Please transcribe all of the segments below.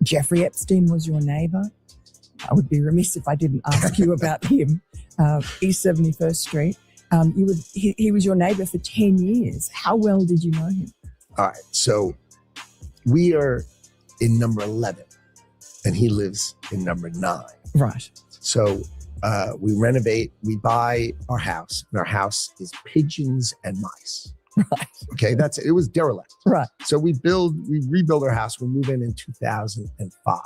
Jeffrey Epstein was your neighbour. I would be remiss if I didn't ask you about him. East 71st Street. He was your neighbour for 10 years. How well did you know him? All right. So we are in number 11 and he lives in number 9. Right. So we renovate, we buy our house, and our house is pigeons and mice. Right. Okay, that's it. It was derelict. Right. So we rebuild our house. We move in 2005.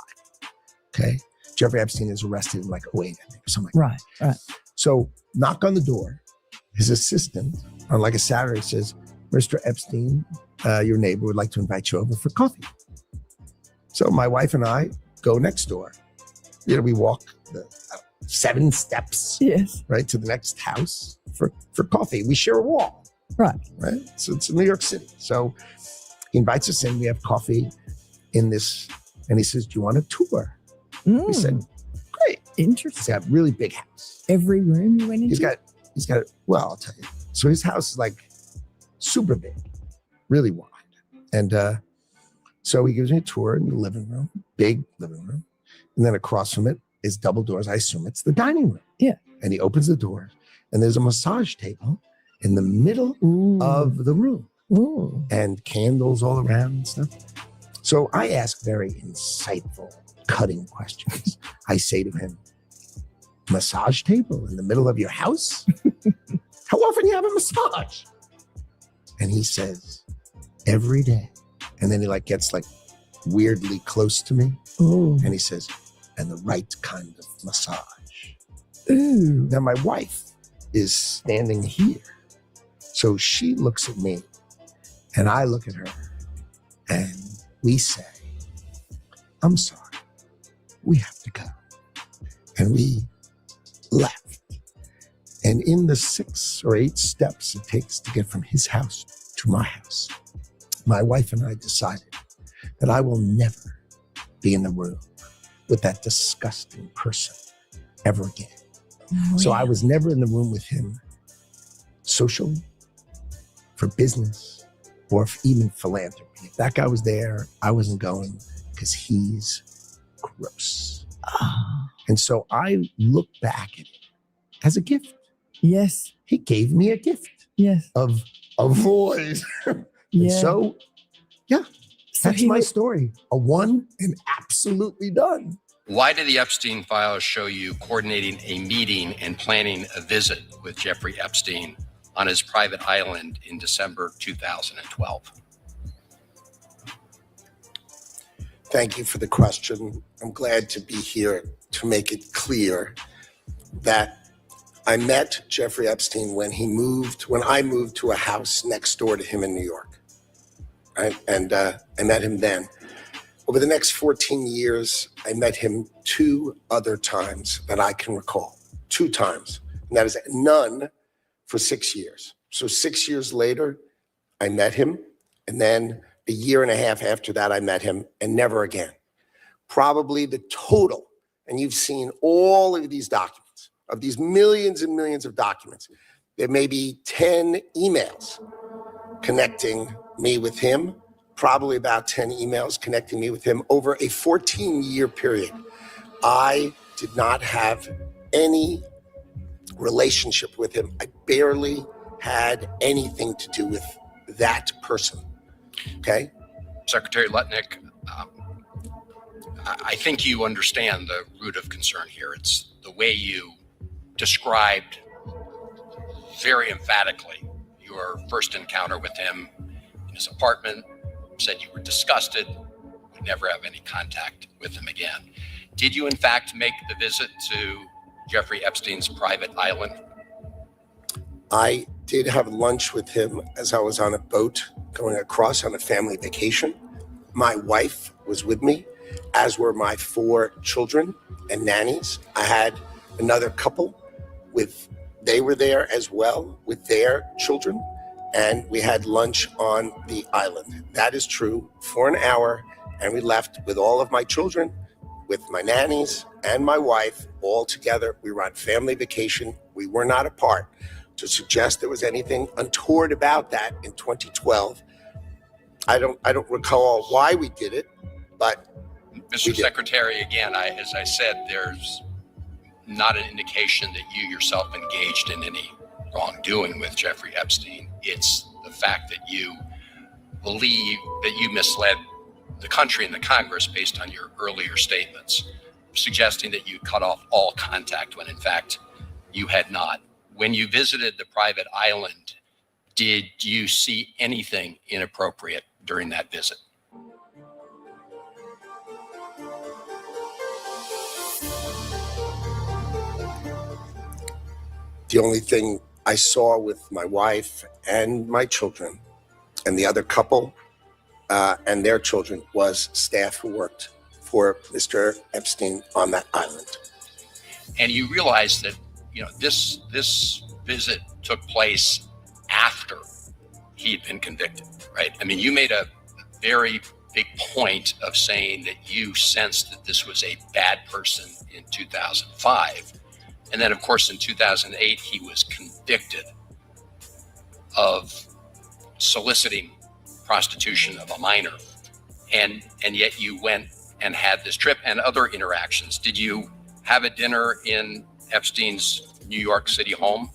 Okay. Jeffrey Epstein is arrested in like 08, I think, or something like that. Right. So knock on the door. His assistant on like a Saturday says, Mr. Epstein, your neighbor would like to invite you over for coffee. So my wife and I go next door. You know, we walk the 7 steps, yes, right, to the next house for coffee. We share a wall. Right. So it's in New York City. So he invites us in. We have coffee in this, and he says, "Do you want a tour?" We said, "Great." Interesting. He's got a really big house. Every room you went into? He's got. Well, I'll tell you. So his house is like super big, really wide, and so he gives me a tour in the living room, big living room, and then across from it is double doors. I assume it's the dining room. Yeah. And he opens the door, and there's a massage table in the middle of the room. Ooh. And candles all around and stuff. So I ask very insightful, cutting questions. I say to him, massage table in the middle of your house? How often do you have a massage? And he says, every day. And then he like gets like weirdly close to me. Ooh. And he says, and the right kind of massage. Ooh. Now my wife is standing here. So she looks at me and I look at her and we say, I'm sorry, we have to go. And we left. And in the 6 or 8 steps it takes to get from his house to my house, my wife and I decided that I will never be in the room with that disgusting person ever again. Oh, so I was never in the room with him socially, for business, or even philanthropy. If that guy was there, I wasn't going because he's gross. Oh. And so I look back at it as a gift. Yes. He gave me a gift. Yes. Of avoid. Yeah. And so, yeah, that's my story. A one and absolutely done. Why did the Epstein files show you coordinating a meeting and planning a visit with Jeffrey Epstein on his private island in December 2012? Thank you for the question. I'm glad to be here to make it clear that I met Jeffrey Epstein when I moved to a house next door to him in New York. Right? And I met him then. Over the next 14 years, I met him 2 other times that I can recall. 2 times. And that is none for 6 years. So 6 years later, I met him. And then a year and a half after that, I met him and never again. Probably the total, and you've seen all of these documents, of these millions and millions of documents, there may be 10 emails connecting me with him, probably about 10 emails connecting me with him over a 14-year period. I did not have any relationship with him. I barely had anything to do with that person. Okay? Secretary Lutnick, I think you understand the root of concern here. It's the way you described very emphatically your first encounter with him in his apartment, said you were disgusted, would never have any contact with him again. Did you in fact make the visit to Jeffrey Epstein's private island? I did have lunch with him as I was on a boat going across on a family vacation. My wife was with me, as were my 4 children and nannies. I had another couple they were there as well with their children, and we had lunch on the island. That is true, for an hour, and we left with all of my children, with my nannies and my wife, all together. We were on family vacation. We were not apart. To suggest there was anything untoward about that in 2012, I don't recall why we did it, but Mr. Secretary, again, as I said, there's not an indication that you yourself engaged in any wrongdoing with Jeffrey Epstein. It's the fact that you believe that you misled the country and the Congress based on your earlier statements, suggesting that you cut off all contact when in fact you had not. When you visited the private island, did you see anything inappropriate during that visit? The only thing I saw with my wife and my children and the other couple and their children was staff who worked for Mr. Epstein on that island. And you realize that, this visit took place after he had been convicted, right? I mean, you made a very big point of saying that you sensed that this was a bad person in 2005. And then, of course, in 2008, he was convicted of soliciting prostitution of a minor. And yet you went and had this trip and other interactions. Did you have a dinner in Epstein's New York City home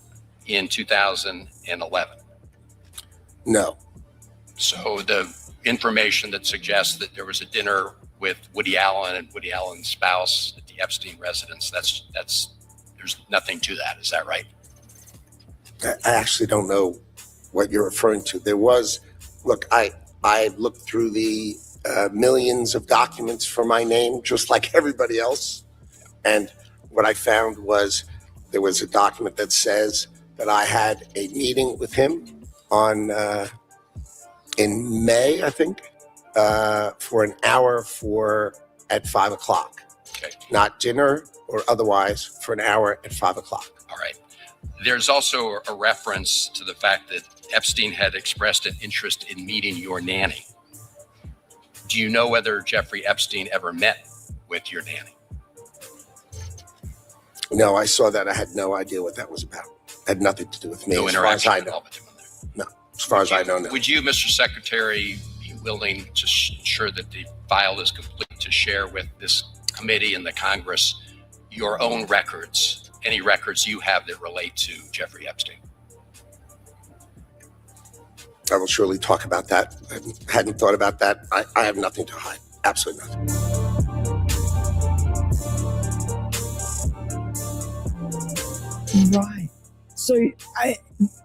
in 2011? No. So the information that suggests that there was a dinner with Woody Allen and Woody Allen's spouse at the Epstein residence, that's there's nothing to that. Is that right? I actually don't know what you're referring to. There was, look, I looked through the millions of documents for my name, just like everybody else. And what I found was there was a document that says that I had a meeting with him in May, I think, for an hour at 5 o'clock. Okay. Not dinner or otherwise, for an hour at 5 o'clock. All right. There's also a reference to the fact that Epstein had expressed an interest in meeting your nanny. Do you know whether Jeffrey Epstein ever met with your nanny? No, I saw that. I had no idea what that was about. It had nothing to do with me. No as far as interaction I at know. all with him in there? No, as far as I know, no. Would you, Mr. Secretary, be willing to ensure that the file is complete to share with this committee and the Congress your own records, any records you have that relate to Jeffrey Epstein? I will surely talk about that. I hadn't thought about that. I have nothing to hide. Absolutely nothing. Right. So, I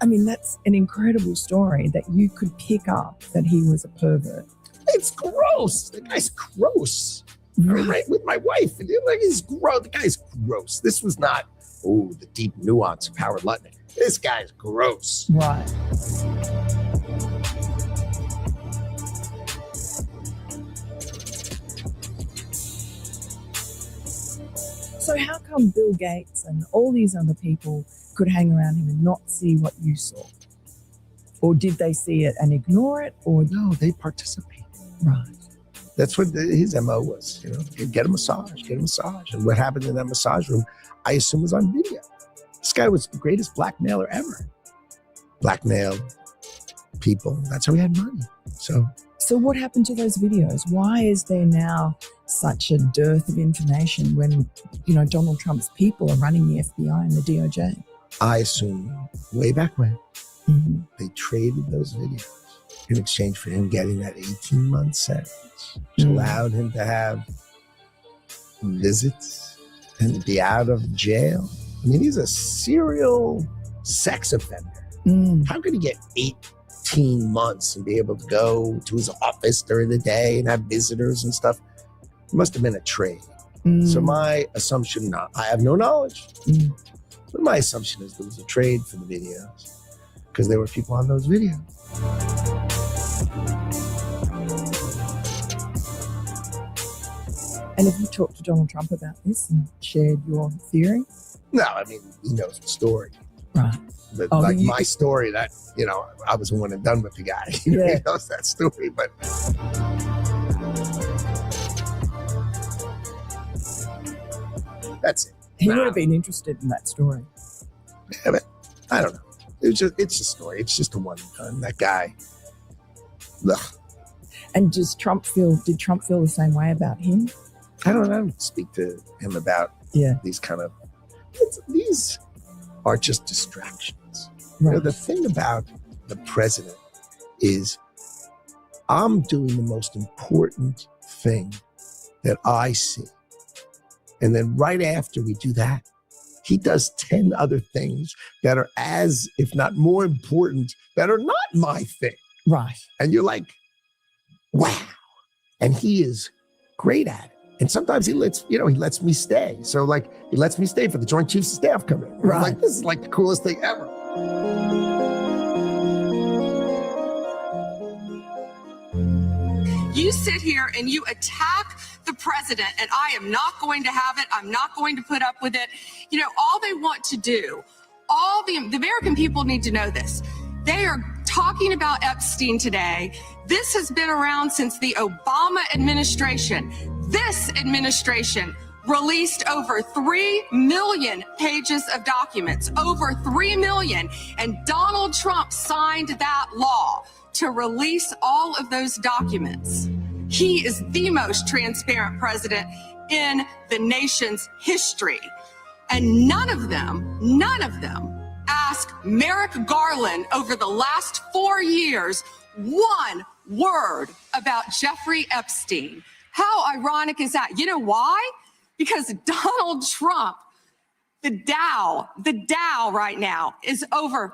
mean, that's an incredible story that you could pick up that he was a pervert. It's gross. The guy's gross. Right with my wife. Like, he's gross. The guy's gross. This was not, the deep nuance of Howard Lutnick. This guy's gross. Right. So how come Bill Gates and all these other people could hang around him and not see what you saw? Or did they see it and ignore it? Or No, they participate. right. That's what his MO was. Get a massage. And what happened in that massage room, I assume, was on video. This guy was the greatest blackmailer ever. Blackmailed people. That's how he had money. So what happened to those videos? Why is there now such a dearth of information when, Donald Trump's people are running the FBI and the DOJ? I assume way back when, Mm-hmm. they traded those videos in exchange for him getting that 18-month sentence, which allowed him to have visits and be out of jail. I mean, he's a serial sex offender. How could he get 18 months and be able to go to his office during the day and have visitors and stuff? It must have been a trade. So my assumption, I have no knowledge, but my assumption is there was a trade for the videos because there were people on those videos. And have you talked to Donald Trump about this and shared your theory? No, I mean, he knows the story. Right. But Oh, like my story, that, you know, I was one and done with the guy. You know, Yeah. he knows that story, but that's it. He Nah. would have been interested in that story. Yeah, but I don't know. It's a story. It's just a one and done. That guy. Ugh. And did Trump feel the same way about him? I don't speak to him about these kind of, these are just distractions. Right. You know, the thing about the president is I'm doing the most important thing that I see. And then right after we do that, he does 10 other things that are as, if not more important, that are not my thing. Right. And you're like, wow. And he is great at it. And sometimes he lets me stay. So like, he lets me stay for the Joint Chiefs of Staff coming. Right. I'm like, this is like the coolest thing ever. You sit here and you attack the president, and I am not going to have it. I'm not going to put up with it. You know, all they want to do, all the American people need to know this. They are talking about Epstein today. This has been around since the Obama administration. This administration released over 3 million pages of documents, over 3 million. And Donald Trump signed that law to release all of those documents. He is the most transparent president in the nation's history. And none of them asked Merrick Garland over the last 4 years one word about Jeffrey Epstein. How ironic is that? You know why? Because Donald Trump, the Dow right now is over.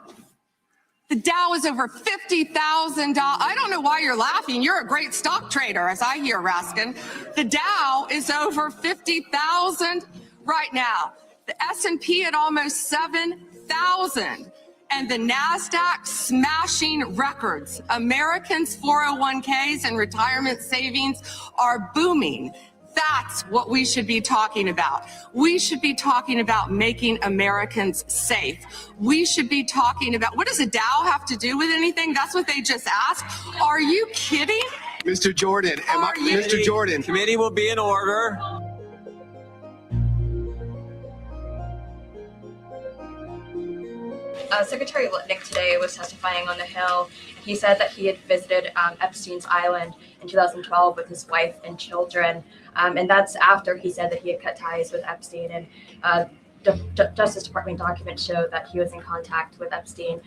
The Dow is over $50,000. I don't know why you're laughing. You're a great stock trader, as I hear, Raskin. The Dow is over 50,000 right now. The S&P at almost 7,000. And the NASDAQ smashing records. Americans' 401ks and retirement savings are booming. That's what we should be talking about. We should be talking about making Americans safe. We should be talking about, what does a Dow have to do with anything? That's what they just asked. Are you kidding? Mr. Jordan, Mr. Jordan. Committee will be in order. Secretary Lutnick today was testifying on the Hill. He said that he had visited Epstein's Island in 2012 with his wife and children. And that's after he said that he had cut ties with Epstein. And Justice Department documents show that he was in contact with Epstein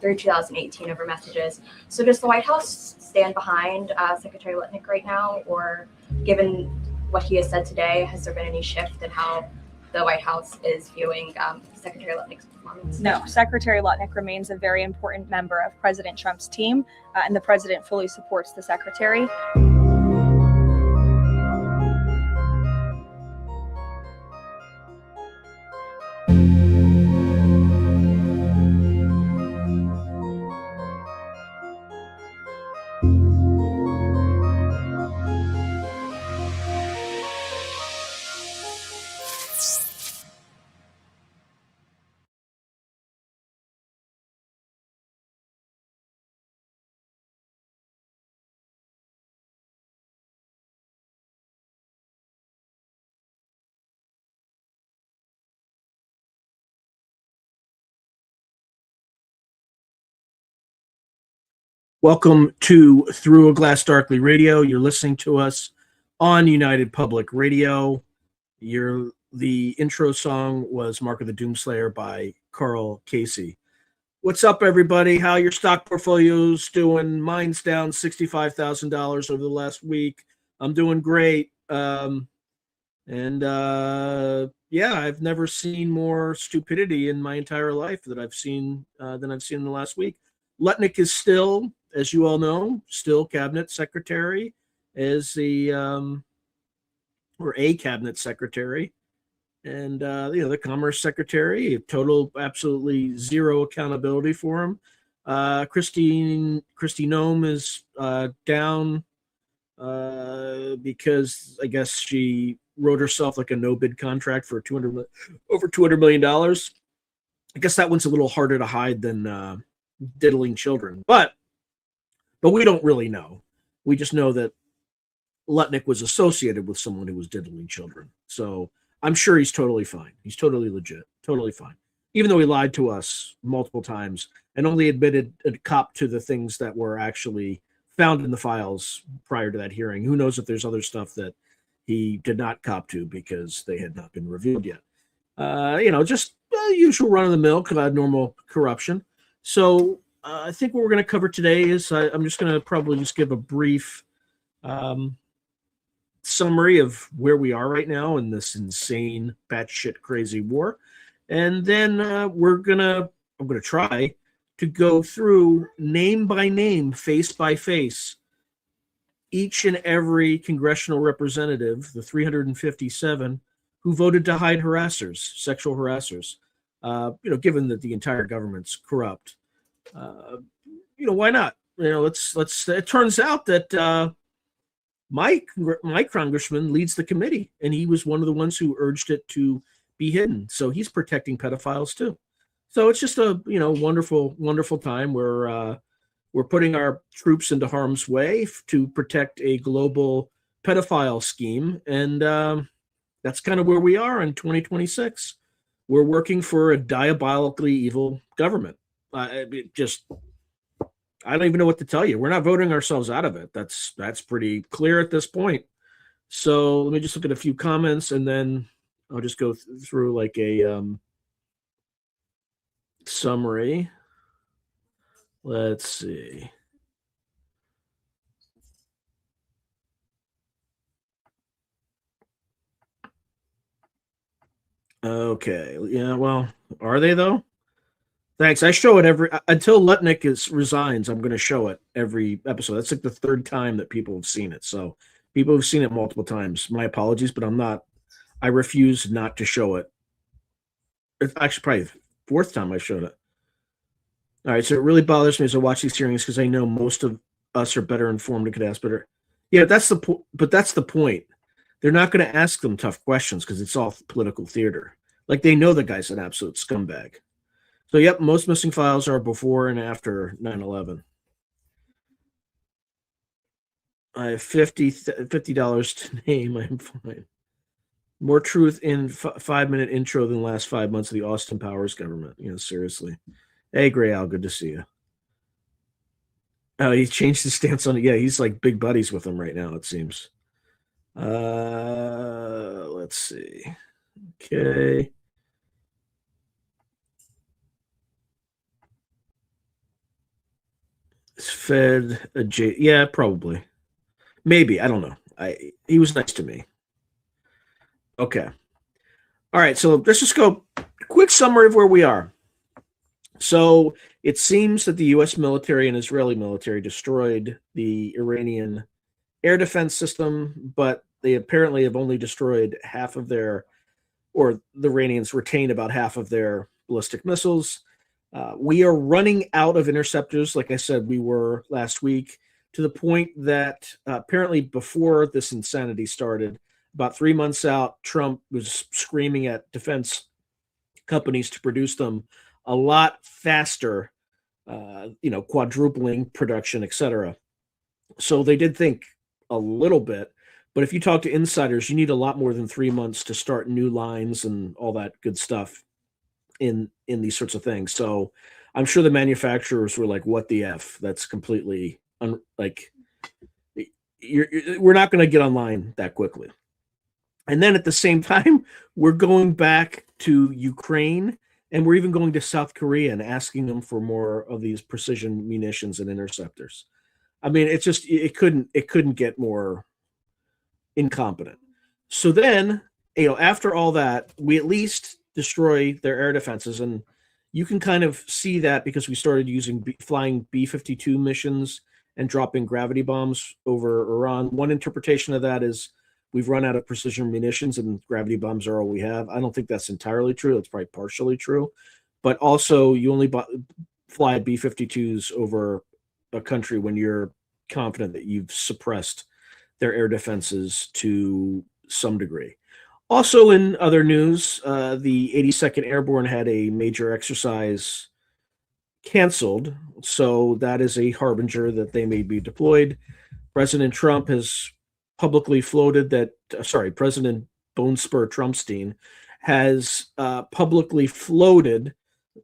through 2018 over messages. So does the White House stand behind Secretary Lutnick right now? Or given what he has said today, has there been any shift in how the White House is viewing Secretary Lutnick's performance? No, Secretary Lutnick remains a very important member of President Trump's team, and the president fully supports the secretary. Welcome to Through a Glass Darkly Radio. You're listening to us on United Public Radio. The intro song was Mark of the Doomslayer by Karl Casey. What's up, everybody? How your stock portfolio's doing? Mine's down $65,000 over the last week. I'm doing great. Yeah, I've never seen more stupidity in my entire life than I've seen in the last week. Lutnick is still, as you all know, still cabinet secretary as a cabinet secretary, and the commerce secretary, total absolutely zero accountability for him. Christy Nome is down because I guess she wrote herself like a no bid contract for over $200 million. I guess that one's a little harder to hide than diddling children, but we don't really know. We just know that Lutnick was associated with someone who was diddling children. So I'm sure he's totally fine. He's totally legit, totally fine. Even though he lied to us multiple times and only admitted a cop to the things that were actually found in the files prior to that hearing. Who knows if there's other stuff that he did not cop to because they had not been revealed yet. Just usual run-of-the-mill, normal corruption. So I think what we're going to cover today is I'm just going to probably just give a brief summary of where we are right now in this insane, batshit crazy war. And then I'm going to try to go through name by name, face by face, each and every congressional representative, the 357, who voted to hide harassers, sexual harassers. Given that the entire government's corrupt, why not? Let's. It turns out that my congressman leads the committee, and he was one of the ones who urged it to be hidden. So he's protecting pedophiles too. So it's just a wonderful, wonderful time where we're putting our troops into harm's way to protect a global pedophile scheme, and that's kind of where we are in 2026. We're working for a diabolically evil government. I don't even know what to tell you. We're not voting ourselves out of it. That's pretty clear at this point. So let me just look at a few comments, and then I'll just go through like a summary. Let's see. Okay. Yeah, well, are they though? Thanks. I show it until Lutnick resigns. I'm going to show it every episode. That's like the third time that people have seen it. So people have seen it multiple times. My apologies, but I refuse not to show it. It's actually probably the fourth time I showed it. All right. So it really bothers me as I watch these hearings because I know most of us are better informed and could ask better. Yeah, that's the point. They're not going to ask them tough questions because it's all political theater. Like they know the guy's an absolute scumbag. So, yep, most missing files are before and after 9/11. I have $50 to name. I'm fine. More truth in 5-minute intro than the last 5 months of the Austin Powers government. Seriously. Hey, Gray Al, good to see you. Oh, he changed his stance on it. Yeah, he's like big buddies with him right now, it seems. Let's see. Okay. Fed a J. Yeah, probably. Maybe. I don't know. He was nice to me. Okay. All right. So let's just go quick summary of where we are. So it seems that the U.S. military and Israeli military destroyed the Iranian air defense system, but they apparently have only destroyed half of the Iranians retained about half of their ballistic missiles. We are running out of interceptors, like I said, we were last week, to the point that apparently before this insanity started, about 3 months out, Trump was screaming at defense companies to produce them a lot faster, quadrupling production, etc. So they did think a little bit, but if you talk to insiders, you need a lot more than 3 months to start new lines and all that good stuff in these sorts of things. So I'm sure the manufacturers were like, what the F? That's completely we're not going to get online that quickly. And then at the same time, we're going back to Ukraine, and we're even going to South Korea and asking them for more of these precision munitions and interceptors. I mean, it couldn't get more incompetent. So then, after all that, we at least destroy their air defenses, and you can kind of see that because we started flying B-52 missions and dropping gravity bombs over Iran. One interpretation of that is we've run out of precision munitions and gravity bombs are all we have. I don't think that's entirely true. It's probably partially true, but also you only fly B-52s over a country when you're confident that you've suppressed their air defenses to some degree. Also, in other news, the 82nd Airborne had a major exercise canceled, so that is a harbinger that they may be deployed. President Trump has publicly floated that, President Bonespur Trumpstein has publicly floated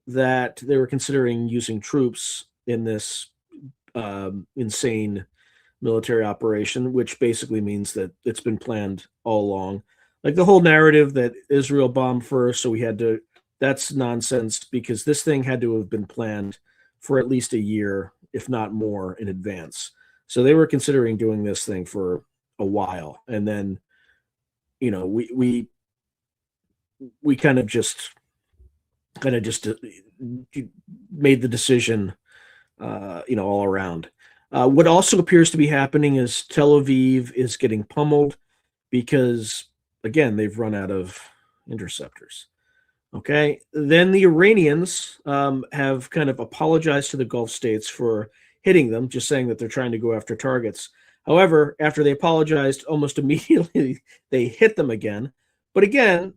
that they were considering using troops in this insane military operation, which basically means that it's been planned all along. Like the whole narrative that Israel bombed first, so we had to, that's nonsense, because this thing had to have been planned for at least a year, if not more, in advance. So they were considering doing this thing for a while. And then, you know, we kind of just made the decision, all around. What also appears to be happening is Tel Aviv is getting pummeled because, again, they've run out of interceptors. Okay. Then the Iranians have kind of apologized to the Gulf states for hitting them, just saying that they're trying to go after targets. However, after they apologized, almost immediately they hit them again. But again,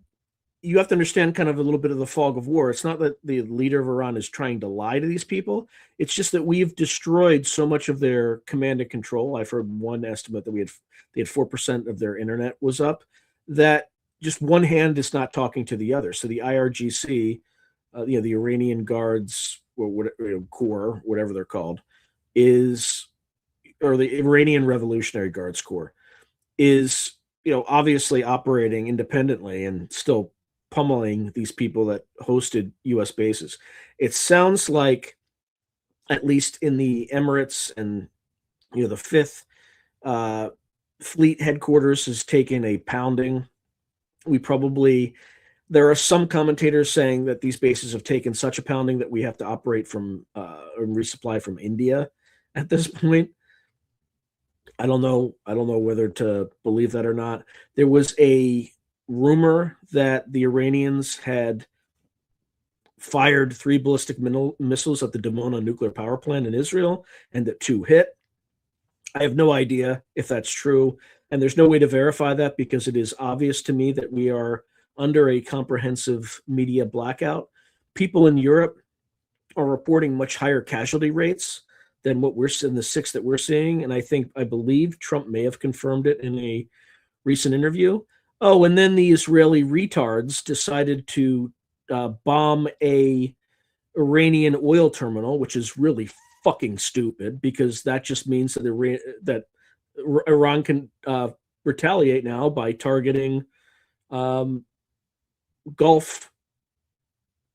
you have to understand kind of a little bit of the fog of war. It's not that the leader of Iran is trying to lie to these people. It's just that we've destroyed so much of their command and control. I've heard one estimate that they had 4% of their internet was up, that just one hand is not talking to the other. So the IRGC, the Iranian Guards or Corps, whatever they're called, or the Iranian Revolutionary Guards Corps, is obviously operating independently and still pummeling these people that hosted U.S. bases. It sounds like, at least in the Emirates and the Fifth Fleet headquarters has taken a pounding. There are some commentators saying that these bases have taken such a pounding that we have to operate from or resupply from India at this point. I don't know whether to believe that or not. There was a rumor that the Iranians had fired 3 ballistic missiles at the Dimona nuclear power plant in Israel, and that 2 hit. I have no idea if that's true, and there's no way to verify that, because it is obvious to me that we are under a comprehensive media blackout. People in Europe are reporting much higher casualty rates than what we're in the 6 that we're seeing, and I believe Trump may have confirmed it in a recent interview. Oh, and then the Israeli retards decided to bomb a Iranian oil terminal, which is really fucking stupid, because that just means that Iran can retaliate now by targeting Gulf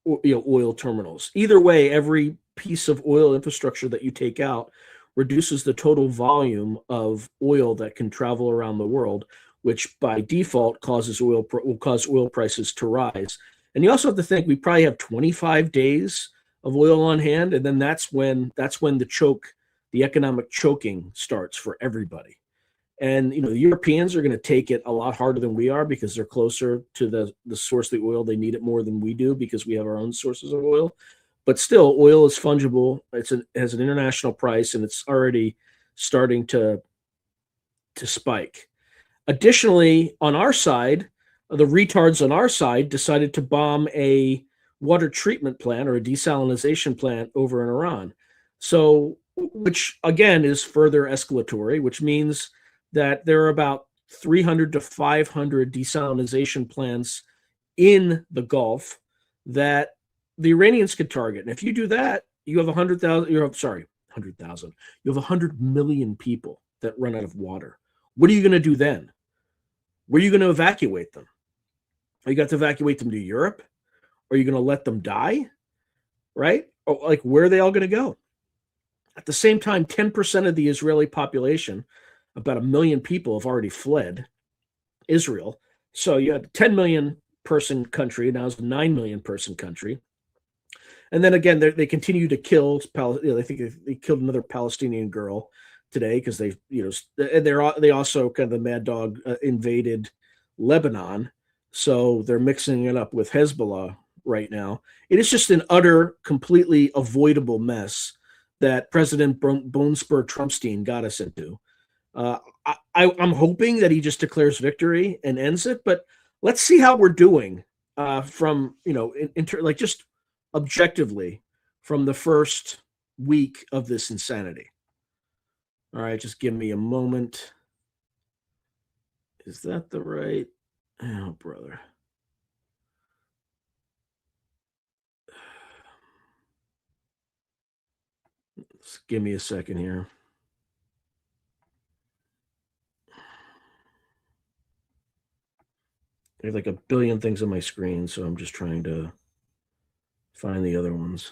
oil terminals. Either way, every piece of oil infrastructure that you take out reduces the total volume of oil that can travel around the world, which by default will cause oil prices to rise. And you also have to think we probably have 25 days of oil on hand, and then that's when the economic choking starts for everybody. And the Europeans are going to take it a lot harder than we are, because they're closer to the source of the oil. They need it more than we do, because we have our own sources of oil. But still, oil is fungible. It has an international price, and it's already starting to spike. Additionally, on our side, the retards on our side decided to bomb a water treatment plant or a desalination plant over in Iran. So, which again is further escalatory, which means that there are about 300 to 500 desalination plants in the Gulf that the Iranians could target. And if you do that, you have 100,000. You have 100 million people that run out of water. What are you going to do then? Where are you going to evacuate them? Are you got to evacuate them to Europe? Are you going to let them die? Right? Or like, where are they all going to go? At the same time, 10% of the Israeli population, about 1 million people, have already fled Israel. So you had a 10 million person country. Now it's a 9 million person country. And then again, they continue to kill. They think they killed another Palestinian girl today, because they also kind of, the Mad Dog invaded Lebanon, so they're mixing it up with Hezbollah right now. It is just an utter, completely avoidable mess that President Bonespur Trumpstein got us into. I'm hoping that he just declares victory and ends it, but let's see how we're doing from, like just objectively from the first week of this insanity. All right, just give me a moment. Is that the right? Oh, brother. Just give me a second here. I have like a billion things on my screen, so I'm just trying to find the other ones.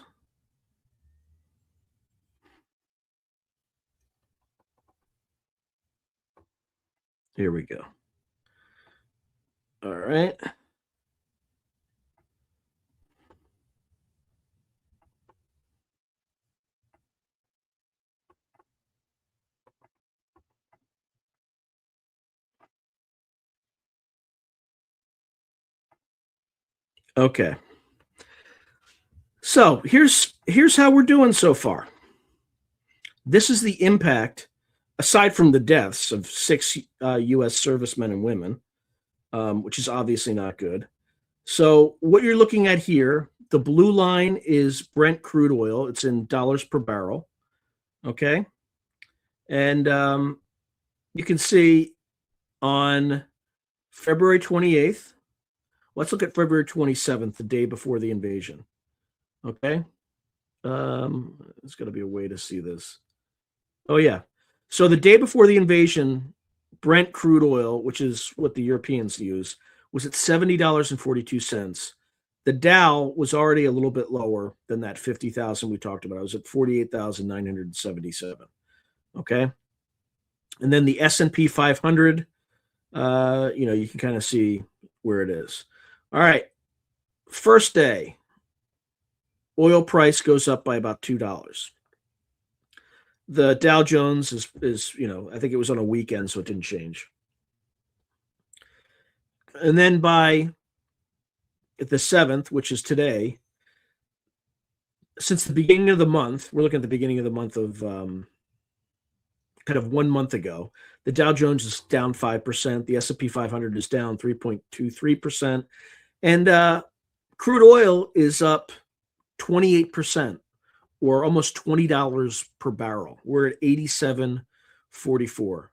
Here we go. All right. Okay. So here's how we're doing so far. This is the impact, aside from the deaths of 6 U.S. servicemen and women, which is obviously not good. So what you're looking at here, the blue line is Brent crude oil. It's in dollars per barrel. Okay. And you can see on February 28th, let's look at February 27th, the day before the invasion. Okay. There's got to be a way to see this. Oh, yeah. So the day before the invasion, Brent crude oil, which is what the Europeans use, was at $70.42. The Dow was already a little bit lower than that 50,000 we talked about. It was at 48,977. Okay. And then the S&P 500, you can kind of see where it is. All right. First day, oil price goes up by about $2. The Dow Jones is I think it was on a weekend, so it didn't change. And then by the 7th, which is today, since the beginning of the month, we're looking at the beginning of the month of kind of 1 month ago, the Dow Jones is down 5%. The S&P 500 is down 3.23%. And crude oil is up 28%, or almost $20 per barrel. We're at 87.44.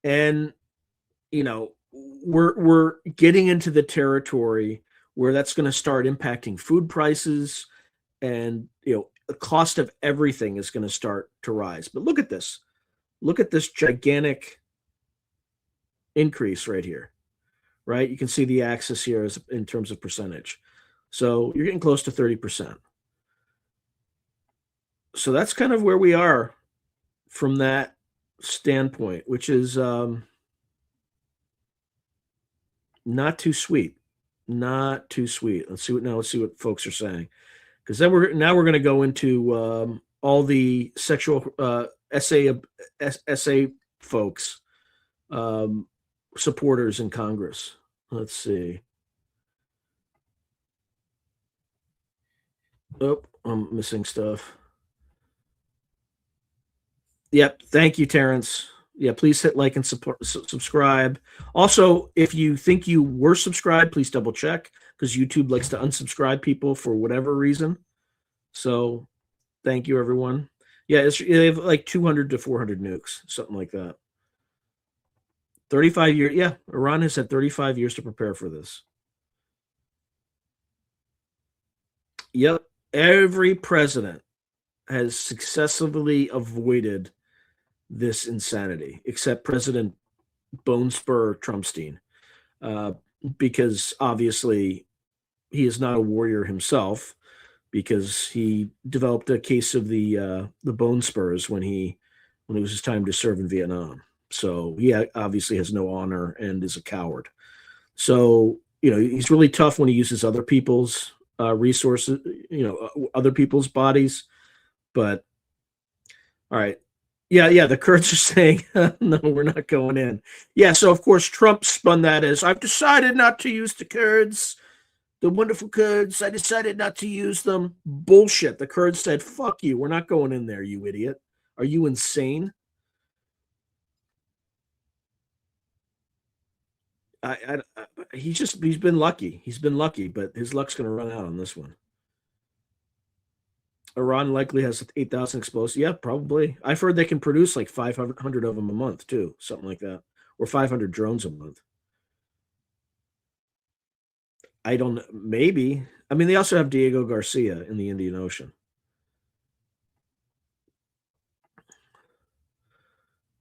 And, we're getting into the territory where that's going to start impacting food prices, and, the cost of everything is going to start to rise. But look at this. Look at this gigantic increase right here, right? You can see the axis here is in terms of percentage. So you're getting close to 30%. So that's kind of where we are from that standpoint, which is not too sweet. Not too sweet. Let's see what folks are saying, because then we're going to go into all the sexual essay folks, supporters in Congress. Let's see. Oh, I'm missing stuff. Yep. Thank you, Terrence. Yeah, please hit like and subscribe. Also, if you think you were subscribed, please double check, because YouTube likes to unsubscribe people for whatever reason. So thank you, everyone. Yeah, they have like 200 to 400 nukes, something like that. 35 years. Yeah, Iran has had 35 years to prepare for this. Yep. Every president has successfully avoided this insanity, except President Bonespur Trumpstein, because obviously he is not a warrior himself, because he developed a case of the bone spurs when it was his time to serve in Vietnam. So he obviously has no honor and is a coward. So he's really tough when he uses other people's resources, other people's bodies. But all right. Yeah, the Kurds are saying, no, we're not going in. Yeah, so of course Trump spun that as, I've decided not to use the Kurds, the wonderful Kurds. I decided not to use them. Bullshit. The Kurds said, fuck you. We're not going in there, you idiot. Are you insane? he's been lucky. He's been lucky, but his luck's going to run out on this one. Iran likely has 8,000 explosives. Yeah, probably. I've heard they can produce like 500 of them a month too, something like that, or 500 drones a month. I don't know. Maybe. I mean, they also have Diego Garcia in the Indian Ocean.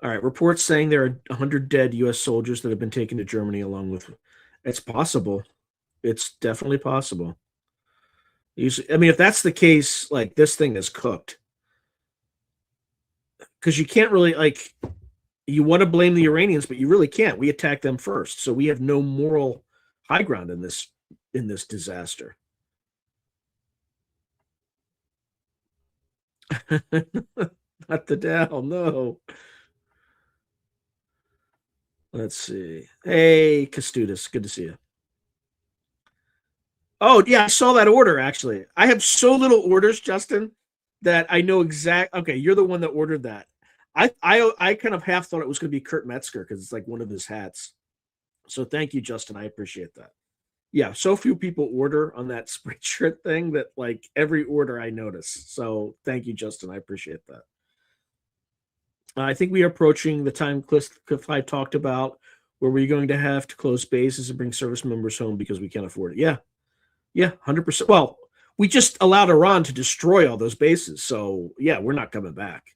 All right. Reports saying there are 100 dead U.S. soldiers that have been taken to Germany along with. It's possible. It's definitely possible. Usually, I mean, if that's the case, like this thing is cooked. Because you can't really, like, you want to blame the Iranians, but you really can't. We attacked them first. So we have no moral high ground in this disaster. Not the Dow, no. Let's see. Hey, Kastudis, good to see you. Oh, yeah, I saw that order, actually. I have so little orders, Justin, that I know okay, you're the one that ordered that. I kind of half thought it was going to be Kurt Metzger because it's like one of his hats. So thank you, Justin. I appreciate that. Yeah, so few people order on that spreadshirt thing that like every order I notice. So thank you, Justin. I appreciate that. I think we are approaching the time Cliff I talked about where we're going to have to close bases and bring service members home because we can't afford it. Yeah, 100%. Well, we just allowed Iran to destroy all those bases. So yeah, we're not coming back.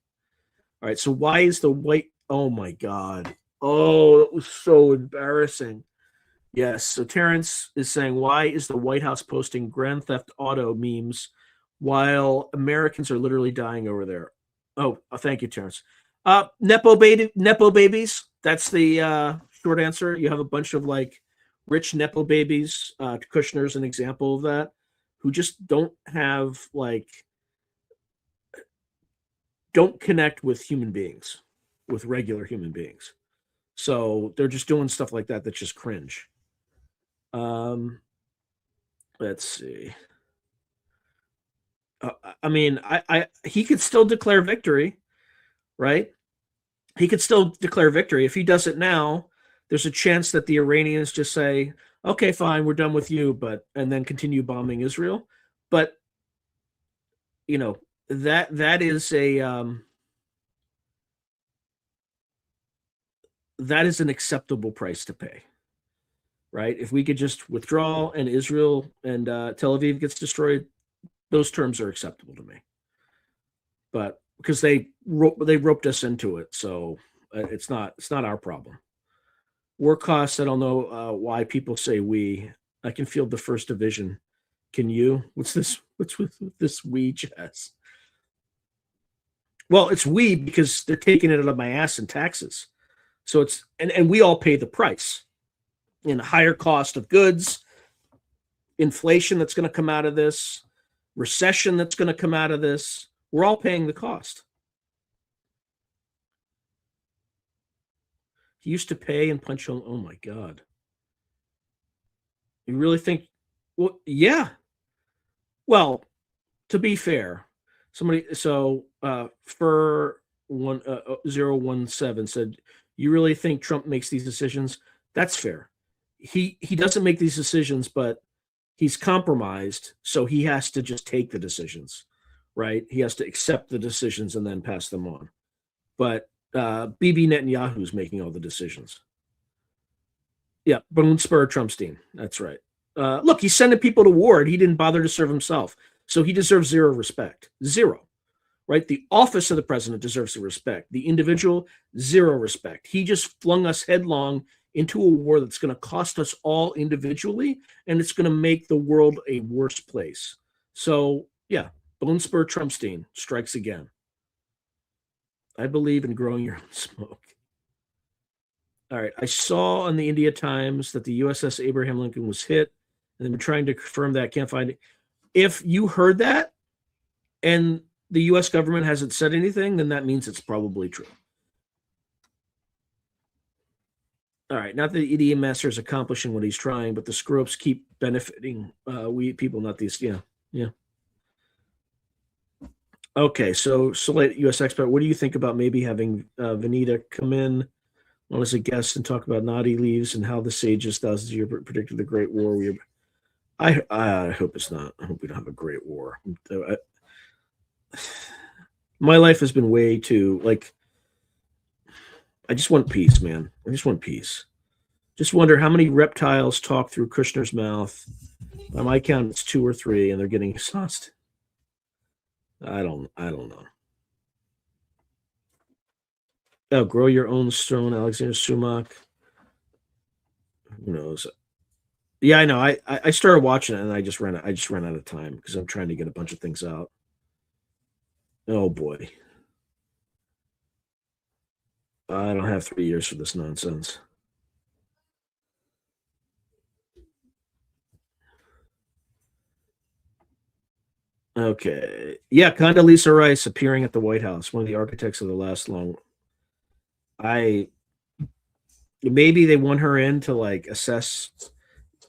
All right, so why is the white... Oh my God. Oh, that was so embarrassing. Yes, so Terrence is saying, why is the White House posting Grand Theft Auto memes while Americans are literally dying over there? Oh, thank you, Terrence. Nepo babies. That's the short answer. You have a bunch of like rich Nepo babies. Kushner's an example of that, who just don't have like, don't connect with human beings, with regular human beings. So they're just doing stuff like that that's just cringe. Let's see. I mean, he could still declare victory, right? He could still declare victory. If he does it now, there's a chance that the Iranians just say, okay, fine, we're done with you, and then continue bombing Israel. But, you know, that is an acceptable price to pay, right? If we could just withdraw and Israel and Tel Aviv gets destroyed, those terms are acceptable to me. But because they roped us into it, so it's not our problem. War costs, I don't know why people say we. I can field the first division. Can you? What's this? What's with this we, Jess? Well, it's we because they're taking it out of my ass in taxes. So it's and we all pay the price in higher cost of goods, inflation that's going to come out of this, recession that's going to come out of this. We're all paying the cost. He used to pay and punch on. Oh my God. You really think? Well, yeah. Well, to be fair, somebody for 017 said, you really think Trump makes these decisions? That's fair. He doesn't make these decisions, but he's compromised, so he has to just take the decisions, right? He has to accept the decisions and then pass them on. But Bibi Netanyahu is making all the decisions. Yeah, Bundeswehr Trumpstein. That's right. Look, he's sending people to war, and he didn't bother to serve himself. So he deserves zero respect. Zero. Right? The office of the president deserves the respect. The individual, zero respect. He just flung us headlong into a war that's going to cost us all individually, and it's going to make the world a worse place. So, yeah, Bundeswehr Trumpstein strikes again. I believe in growing your own smoke. All right. I saw on the India Times that the USS Abraham Lincoln was hit, and they've been trying to confirm that. Can't find it. If you heard that and the U.S. government hasn't said anything, then that means it's probably true. All right. Not that the idiot master is accomplishing what he's trying, but the screw-ups keep benefiting we people, not these. Yeah. Okay. So select U.S. expert. What do you think about maybe having Vanita come in on as a guest and talk about naughty leaves and how the sages thousands of years predicted the Great War. I hope it's not. I hope we don't have a Great War. My life has been way too, like, I just want peace, man. I just want peace. Just wonder how many reptiles talk through Kushner's mouth. By my count, it's 2 or 3, and they're getting exhausted. I don't know. Oh, grow your own stone, Alexander Sumak. Who knows? Yeah, I know. I started watching it and I just ran out of time because I'm trying to get a bunch of things out. Oh boy. I don't have 3 years for this nonsense. Okay. Yeah, Condoleezza Rice appearing at the White House, one of the architects of the last long. Maybe they want her in to like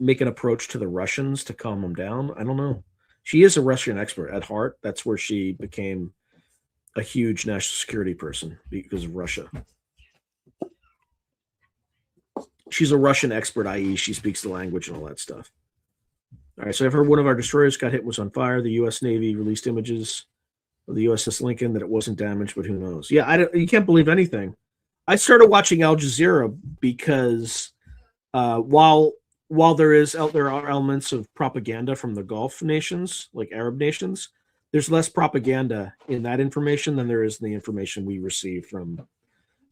make an approach to the Russians to calm them down. I don't know. She is a Russian expert at heart. That's where she became a huge national security person because of Russia. She's a Russian expert, i.e. she speaks the language and all that stuff. All right, so I've heard one of our destroyers got hit, was on fire. The U.S. Navy released images of the USS Lincoln that it wasn't damaged, but who knows? Yeah, you can't believe anything. I started watching Al Jazeera because while there are elements of propaganda from the Gulf nations, like Arab nations, there's less propaganda in that information than there is in the information we receive from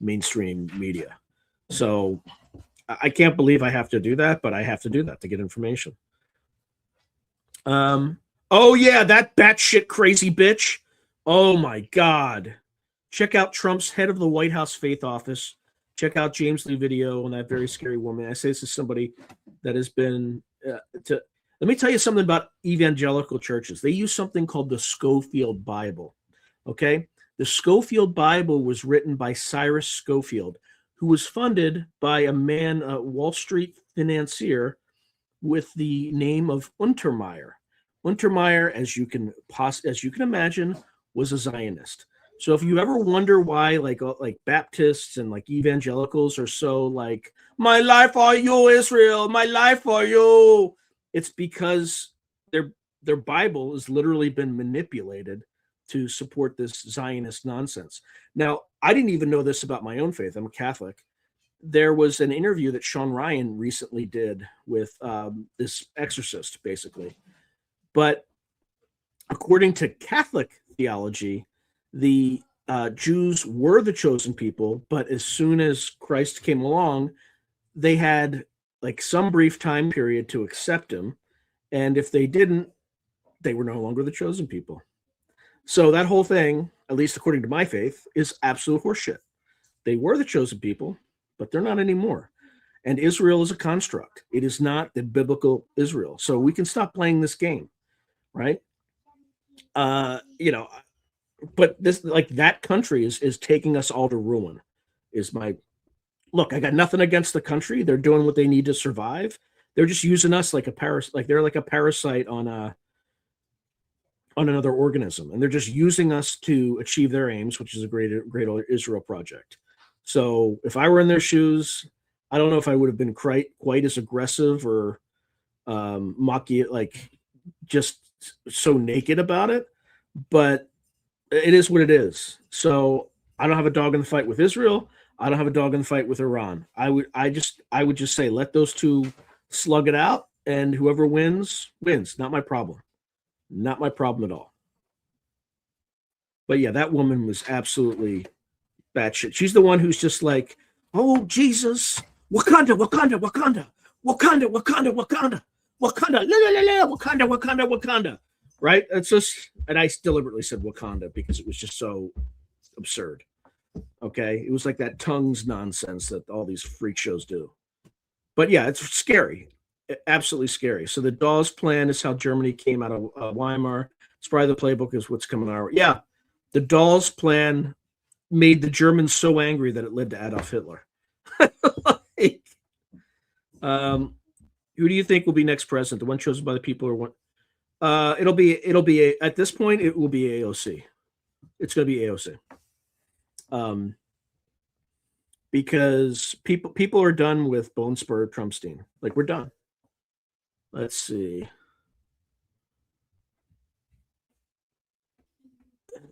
mainstream media. So I can't believe I have to do that, but I have to do that to get information. Oh yeah, that batshit crazy bitch. Oh my God. Check out Trump's head of the White House faith office. Check out James Lee video on that very scary woman. I say this is somebody that has been let me tell you something about evangelical churches. They use something called the Scofield Bible. Okay. The Scofield Bible was written by Cyrus Scofield, who was funded by a man, a Wall Street financier with the name of Untermeyer. Untermeyer, as you can imagine, was a Zionist. So if you ever wonder why like Baptists and like evangelicals are so like, my life for you, Israel, my life for you, it's because their Bible has literally been manipulated to support this Zionist nonsense. Now, I didn't even know this about my own faith. I'm a Catholic. There was an interview that Sean Ryan recently did with this exorcist, basically. But according to Catholic theology, the Jews were the chosen people, but as soon as Christ came along, they had like some brief time period to accept him. And if they didn't, they were no longer the chosen people. So that whole thing, at least according to my faith, is absolute horseshit. They were the chosen people, but they're not anymore. And Israel is a construct. It is not the biblical Israel. So we can stop playing this game, right? But this, like, that country is taking us all to ruin. Look, I got nothing against the country. They're doing what they need to survive. They're just using us like a they're like a parasite on another organism, and they're just using us to achieve their aims, which is a great Israel project. So if I were in their shoes, I don't know if I would have been quite as aggressive or just so naked about it, but it is what it is. So I don't have a dog in the fight with Israel. I don't have a dog in the fight with Iran. I would just say, let those two slug it out, and whoever wins. Not my problem. Not my problem at all. But yeah, that woman was absolutely batshit. She's the one who's just like, oh, Jesus, Wakanda, Wakanda, Wakanda, Wakanda, Wakanda, Wakanda, Wakanda, la, la, la, la, Wakanda, Wakanda, Wakanda. Right? It's just, and I deliberately said Wakanda because it was just so absurd. Okay? It was like that tongues nonsense that all these freak shows do. But yeah, it's scary. Absolutely scary. So the Dawes Plan is how Germany came out of Weimar. It's probably the playbook is what's coming our way. Yeah, the Dawes Plan made the Germans so angry that it led to Adolf Hitler. Who do you think will be next president? The one chosen by the people, or one? It'll be at this point it will be AOC. It's going to be AOC. because people are done with Bone Spur Trumpstein. Like, we're done. Let's see.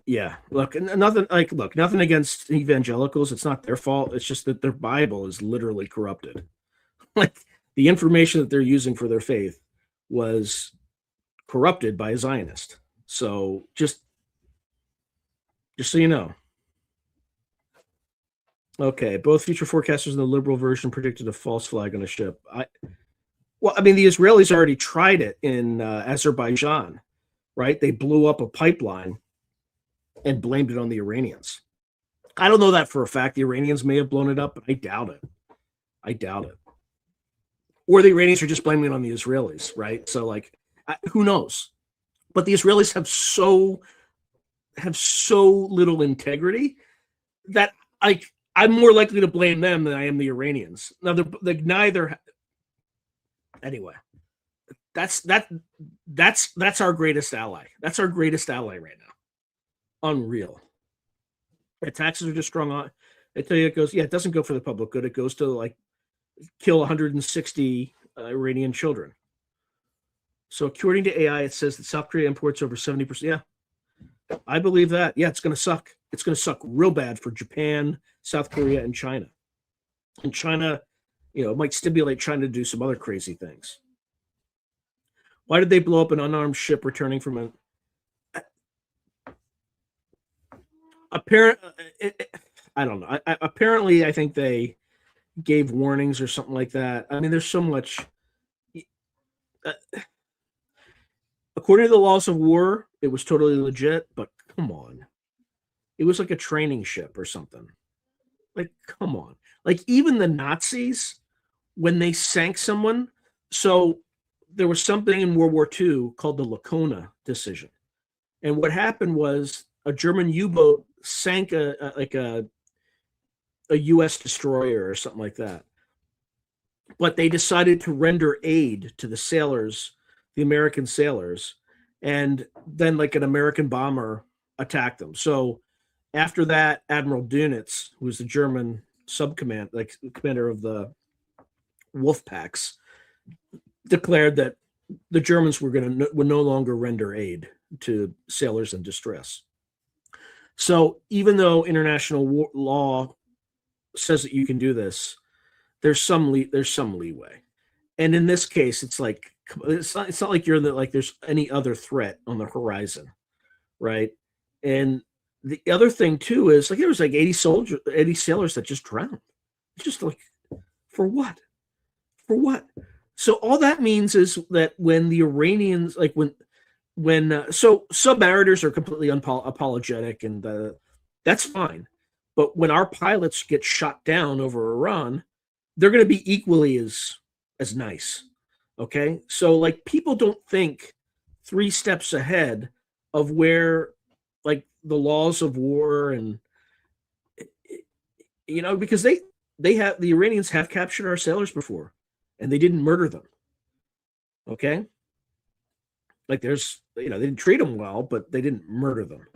Yeah, look, nothing against evangelicals. It's not their fault. It's just that their Bible is literally corrupted. Like, the information that they're using for their faith was corrupted by a Zionist. So just so you know. Okay, both future forecasters and the liberal version predicted a false flag on a ship. The Israelis already tried it in Azerbaijan, right? They blew up a pipeline and blamed it on the Iranians. I don't know that for a fact. The Iranians may have blown it up, but I doubt it. Or the Iranians are just blaming it on the Israelis, right? So, like, who knows? But the Israelis have so little integrity that I'm more likely to blame them than I am the Iranians. Now, neither. Anyway, that's our greatest ally. That's our greatest ally right now. Unreal. The taxes are just strong on. I tell you, it goes. Yeah, it doesn't go for the public good. It goes to, like, kill 160 Iranian children. So according to AI, it says that South Korea imports over 70%. Yeah, I believe that. Yeah, it's going to suck. It's going to suck real bad for Japan, South Korea, and China. And China, might stimulate China to do some other crazy things. Why did they blow up an unarmed ship returning from a... I don't know. Apparently, I think they gave warnings or something like that. I mean, there's so much. According to the laws of war, it was totally legit, but come on. It was like a training ship or something. Like, come on. Like, even the Nazis, when they sank someone, so there was something in World War II called the Lacona decision. And what happened was a German U-boat sank a U.S. destroyer or something like that. But they decided to render aid to the sailors, the American sailors, and then, like, an American bomber attacked them. So after that, Admiral Dönitz, who was the German commander of the Wolf Packs, declared that the Germans would no longer render aid to sailors in distress. So even though international law says that you can do this, there's some leeway. And in this case, it's like, it's not like there's any other threat on the horizon, right? And the other thing too is, like, there was like 80 sailors that just drowned. Just like, for what? For what? So all that means is that when the Iranians, like, so submariners are completely apologetic, and that's fine. But when our pilots get shot down over Iran, they're going to be equally as nice. Okay, so, like, people don't think 3 steps ahead of where, like, the laws of war, and because the Iranians have captured our sailors before, and they didn't murder them. Okay, like, they didn't treat them well, but they didn't murder them.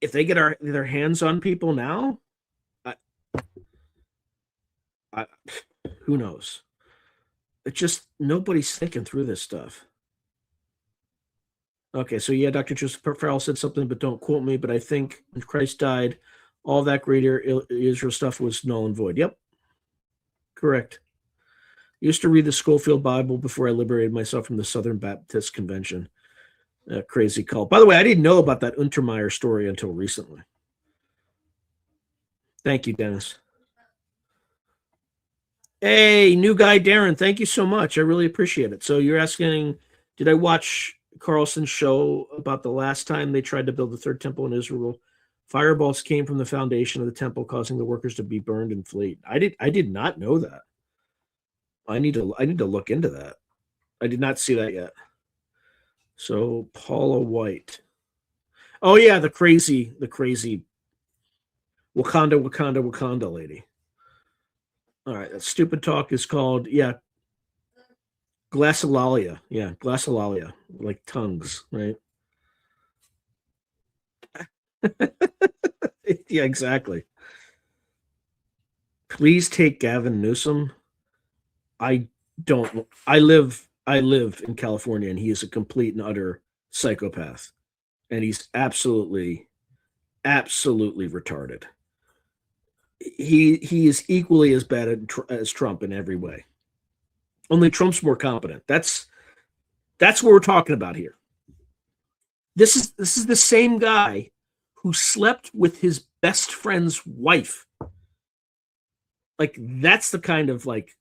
If they get their hands on people now, who knows? It's just, nobody's thinking through this stuff. Okay, so yeah, Dr. Joseph Farrell said something, but don't quote me, but I think when Christ died, all that greater Israel stuff was null and void. Yep, correct. I used to read the Schofield Bible before I liberated myself from the Southern Baptist Convention. Crazy cult. By the way, I didn't know about that Untermeyer story until recently. Thank you, Dennis. Hey, new guy, Darren. Thank you so much. I really appreciate it. So you're asking, did I watch Carlson's show about the last time they tried to build the third temple in Israel? Fireballs came from the foundation of the temple, causing the workers to be burned and flee. I did not know that. I need to look into that. I did not see that yet. So Paula White. Oh yeah, the crazy Wakanda lady. All right, that stupid talk is called, glossolalia. Yeah, glossolalia, like tongues, right? Yeah, exactly. Please take Gavin Newsom. I live in California, and he is a complete and utter psychopath. And he's absolutely retarded. He is equally as bad as Trump in every way. Only Trump's more competent. That's what we're talking about here. This is the same guy who slept with his best friend's wife. Like, that's the kind of, like,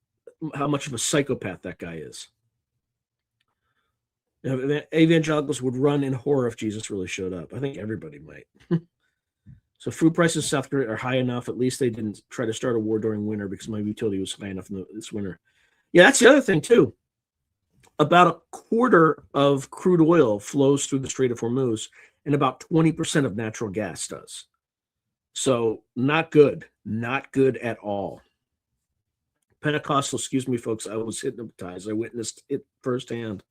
how much of a psychopath that guy is. Evangelicals would run in horror if Jesus really showed up. I think everybody might. So food prices in South Korea are high enough. At least they didn't try to start a war during winter because my utility was high enough this winter. Yeah, that's the other thing too. About a quarter of crude oil flows through the Strait of Hormuz, and about 20% of natural gas does. So not good at all. Pentecostal, excuse me, folks, I was hypnotized. I witnessed it firsthand.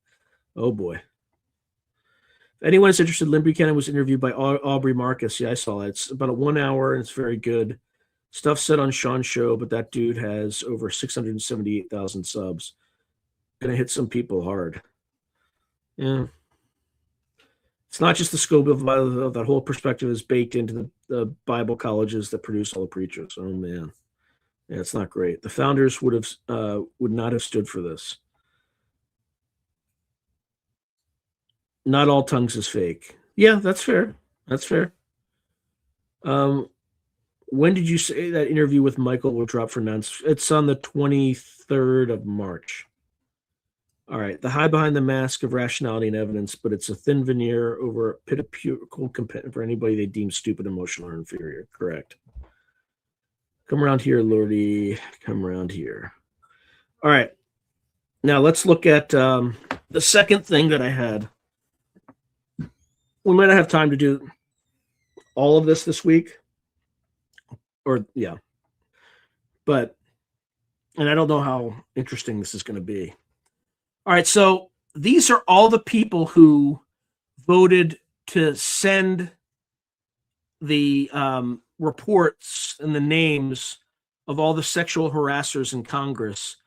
Oh boy. If anyone is interested, Lynn Buchanan was interviewed by Aubrey Marcus. Yeah, I saw that. It's about 1 hour, and it's very good. Stuff said on Sean's show, but that dude has over 678,000 subs. Gonna hit some people hard. Yeah. It's not just the scope of that whole perspective is baked into the Bible colleges that produce all the preachers. Oh man. Yeah, it's not great. The founders would not have stood for this. Not all tongues is fake. Yeah, that's fair. That's fair. When did you say that interview with Michael will drop for nuns? It's on the 23rd of March. All right. The high behind the mask of rationality and evidence, but it's a thin veneer over a pit of pure competition for anybody they deem stupid, emotional, or inferior. Correct. Come around here, Lordy. Come around here. All right. Now let's look at the second thing that I had. We might not have time to do all of this week. And I don't know how interesting this is going to be. All right, so these are all the people who voted to send the reports and the names of all the sexual harassers in Congress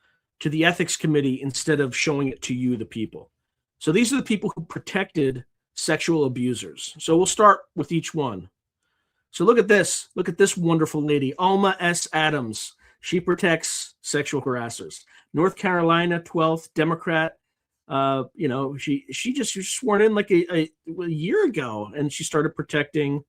to the ethics committee instead of showing it to you, the people. So these are the people who protected sexual abusers. So we'll start with each one. So look at this. Look at this wonderful lady, Alma S. Adams. She protects sexual harassers. North Carolina, 12th Democrat. She just was sworn in like a year ago, and she started protecting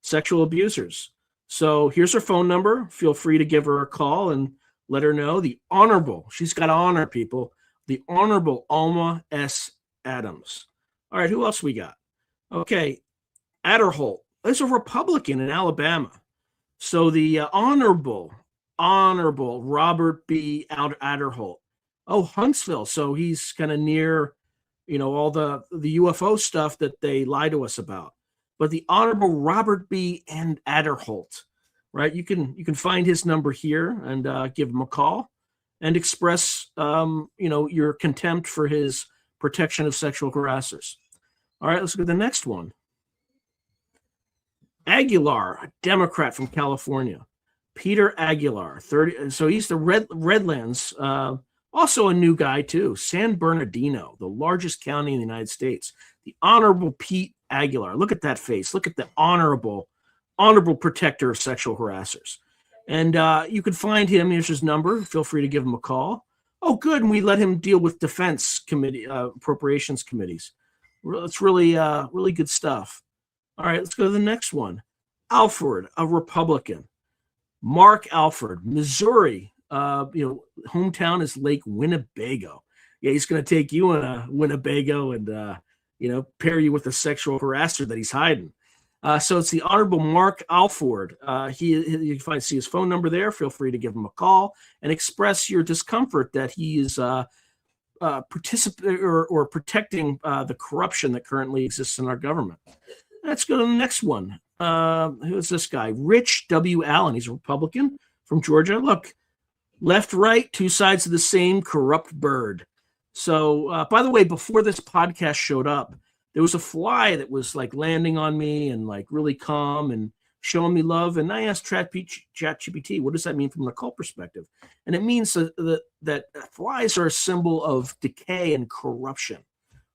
sexual abusers. So here's her phone number. Feel free to give her a call and let her know. The Honorable, she's got honor, people. The Honorable Alma S. Adams. All right, who else we got? Okay, Adderholt. There's a Republican in Alabama. So the Honorable Robert B. Adderholt. Oh, Huntsville. So he's kind of near, all the UFO stuff that they lie to us about. But the Honorable Robert B. and Adderholt, right? You can find his number here and give him a call and express, your contempt for his protection of sexual harassers. All right, let's go to the next one. Aguilar, a Democrat from California. Peter Aguilar, 30. So he's the Redlands, also a new guy too. San Bernardino, the largest county in the United States. The Honorable Pete Aguilar. Look at that face. Look at the honorable protector of sexual harassers. And you can find him. Here's his number. Feel free to give him a call. Oh, good. And we let him deal with defense committee, appropriations committees. It's really, really good stuff. All right, let's go to the next one. Alford, a Republican. Mark Alford, Missouri. Hometown is Lake Winnebago. Yeah, he's going to take you in a Winnebago and, pair you with a sexual harasser that he's hiding. So it's the Honorable Mark Alford. You can see his phone number there. Feel free to give him a call and express your discomfort that he is participating or protecting the corruption that currently exists in our government. Let's go to the next one. Who's this guy? Rich W. Allen. He's a Republican from Georgia. Look, left, right, two sides of the same corrupt bird. So, by the way, before this podcast showed up, there was a fly that was like landing on me and like really calm. And showing me love. And I asked ChatGPT, what does that mean from an occult perspective? And it means that flies are a symbol of decay and corruption,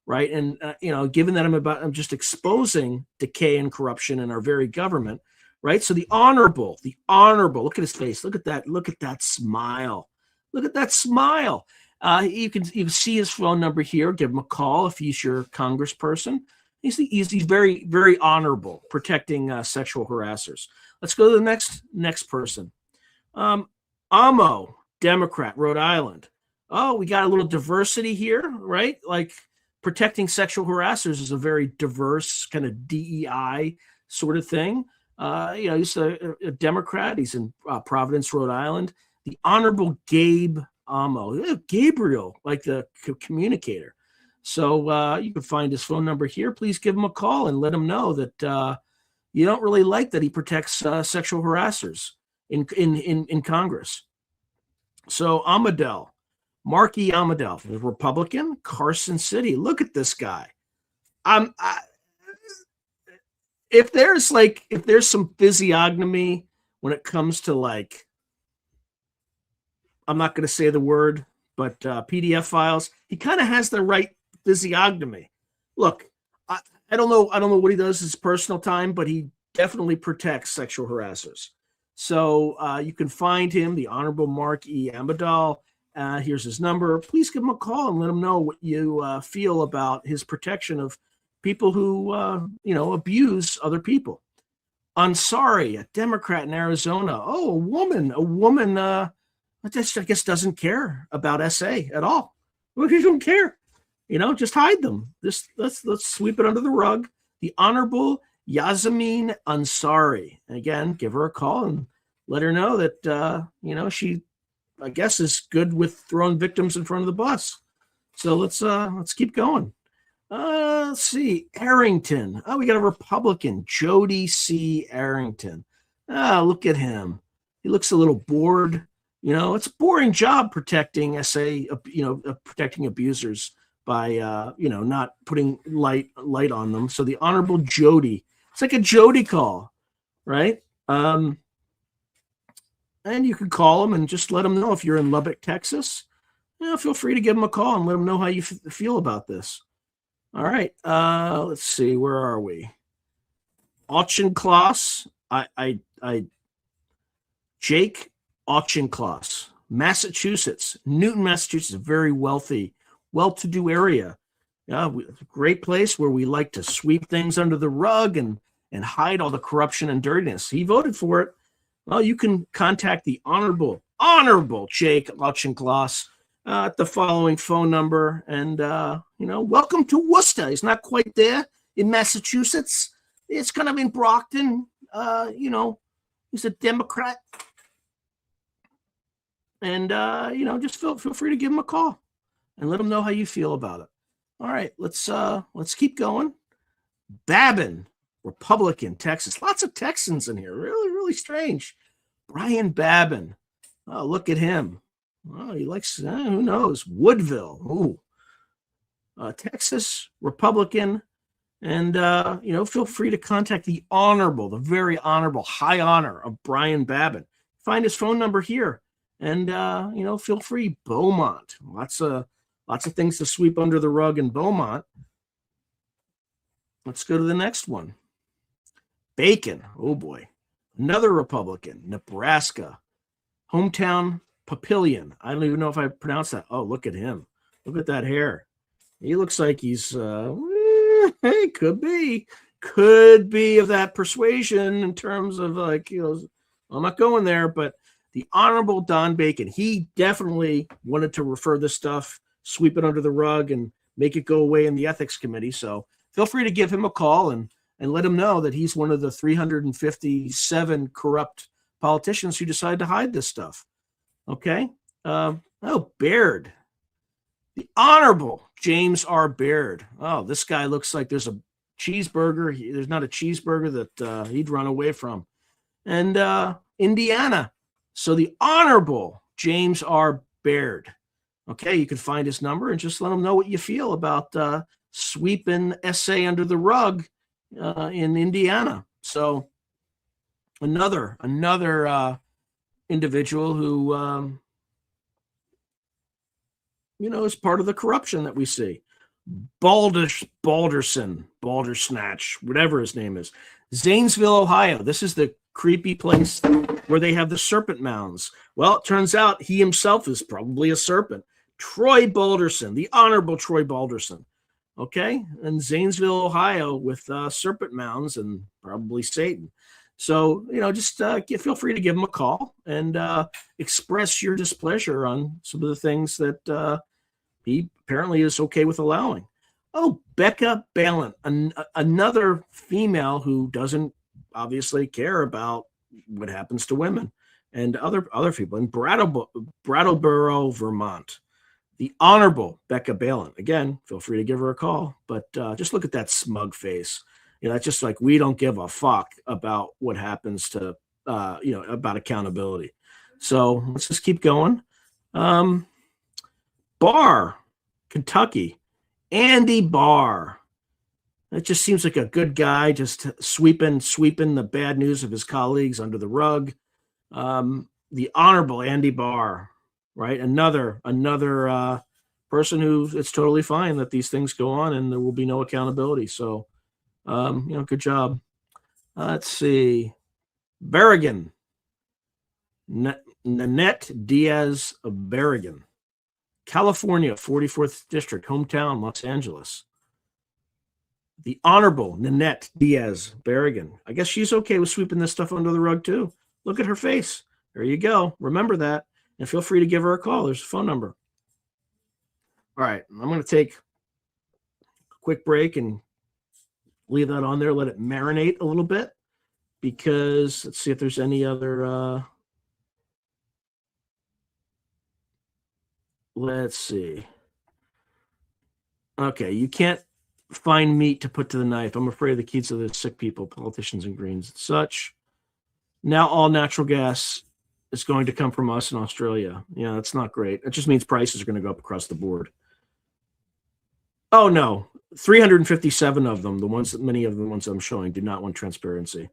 right? And given that I'm just exposing decay and corruption in our very government, right? So the honorable, look at his face, look at that smile, You can see his phone number here. Give him a call if he's your congressperson. He's very, very honorable, protecting sexual harassers. Let's go to the next person. Amo, Democrat, Rhode Island. Oh, we got a little diversity here, right? Like protecting sexual harassers is a very diverse kind of DEI sort of thing. He's a Democrat. He's in Providence, Rhode Island. The Honorable Gabe Amo, Gabriel, like the communicator. So you can find his phone number here. Please give him a call and let him know that you don't really like that he protects sexual harassers in Congress. So Amadel, Mark E. Amadel, the Republican, Carson City. Look at this guy. If there's some physiognomy when it comes to like, I'm not going to say the word, but PDF files, he kind of has the right physiognomy. Look, I don't know what he does in his personal time, but he definitely protects sexual harassers. So you can find him, the Honorable Mark E. Amadal. Here's his number. Please give him a call and let him know what you feel about his protection of people who abuse other people. Ansari, a Democrat in Arizona. Oh, a woman. I guess doesn't care about SA at all. Well, he don't care. Just hide them. Let's sweep it under the rug. The Honorable Yasameen Ansari. And again, give her a call and let her know that she, I guess, is good with throwing victims in front of the bus. So let's keep going. Let's see, Arrington. Oh, we got a Republican, Jody C. Arrington. Look at him. He looks a little bored. It's a boring job protecting protecting abusers by not putting light on them. So the Honorable Jody. It's like a Jody call, right? And you can call him and just let him know if you're in Lubbock, Texas. Feel free to give him a call and let him know how you feel about this. All right. Let's see. Where are we? Auchincloss. Jake Auchincloss, Massachusetts. Newton, Massachusetts, a very wealthy, well-to-do area. It's a great place where we like to sweep things under the rug and hide all the corruption and dirtiness. He voted for it. Well, you can contact the Honorable Jake Auchincloss at the following phone number. And, welcome to Worcester. He's not quite there in Massachusetts. It's kind of in Brockton. He's a Democrat. And, just feel free to give him a call and let him know how you feel about it. All right, let's keep going. Babin, Republican, Texas. Lots of Texans in here. Really, really strange. Brian Babin. Oh, look at him. Oh, he likes, who knows, Woodville. Ooh. Texas, Republican. And, feel free to contact the very honorable, high honor of Brian Babin. Find his phone number here. And, feel free. Beaumont. Lots of things to sweep under the rug in Beaumont. Let's go to the next one. Bacon. Oh, boy. Another Republican. Nebraska. Hometown Papillion. I don't even know if I pronounced that. Oh, look at him. Look at that hair. He looks like he's, could be of that persuasion in terms of I'm not going there, but the Honorable Don Bacon, he definitely wanted to refer this stuff, sweep it under the rug, and make it go away in the ethics committee. So feel free to give him a call and let him know that he's one of the 357 corrupt politicians who decide to hide this stuff. Okay. Baird. The Honorable James R. Baird. Oh, this guy looks like there's a cheeseburger. There's not a cheeseburger that he'd run away from. And Indiana. So the Honorable James R. Baird. Okay, you can find his number and just let him know what you feel about sweeping SA under the rug in Indiana. So Another individual who is part of the corruption that we see. Balderson, whatever his name is. Zanesville, Ohio. This is the creepy place where they have the serpent mounds. Well, it turns out he himself is probably a serpent. Troy Balderson, the Honorable Troy Balderson. Okay, in Zanesville, Ohio, with serpent mounds and probably Satan. So, just feel free to give him a call and express your displeasure on some of the things that he apparently is okay with allowing. Oh, Becca Balint, another female who doesn't obviously care about what happens to women and other people in Brattleboro, Vermont. The Honorable Becca Balint. Again, feel free to give her a call, but just look at that smug face. That's just like, we don't give a fuck about what happens to, about accountability. So let's just keep going. Barr, Kentucky. Andy Barr. That just seems like a good guy, just sweeping the bad news of his colleagues under the rug. The Honorable Andy Barr. Right, another person who it's totally fine that these things go on and there will be no accountability. So, good job. Let's see, Berrigan, Nanette Diaz of Berrigan, California, 44th District, hometown, Los Angeles. The Honorable Nanette Diaz Berrigan. I guess she's okay with sweeping this stuff under the rug too. Look at her face. There you go. Remember that. And feel free to give her a call. There's a phone number. All right. I'm going to take a quick break and leave that on there. Let it marinate a little bit because let's see if there's any other. Let's see. Okay. You can't find meat to put to the knife. I'm afraid of the keys of the sick people, politicians and greens and such. Now all natural gas is going to come from us in Australia. Yeah, that's not great. It just means prices are going to go up across the board. Oh no, 357 of them, many of the ones I'm showing, do not want transparency.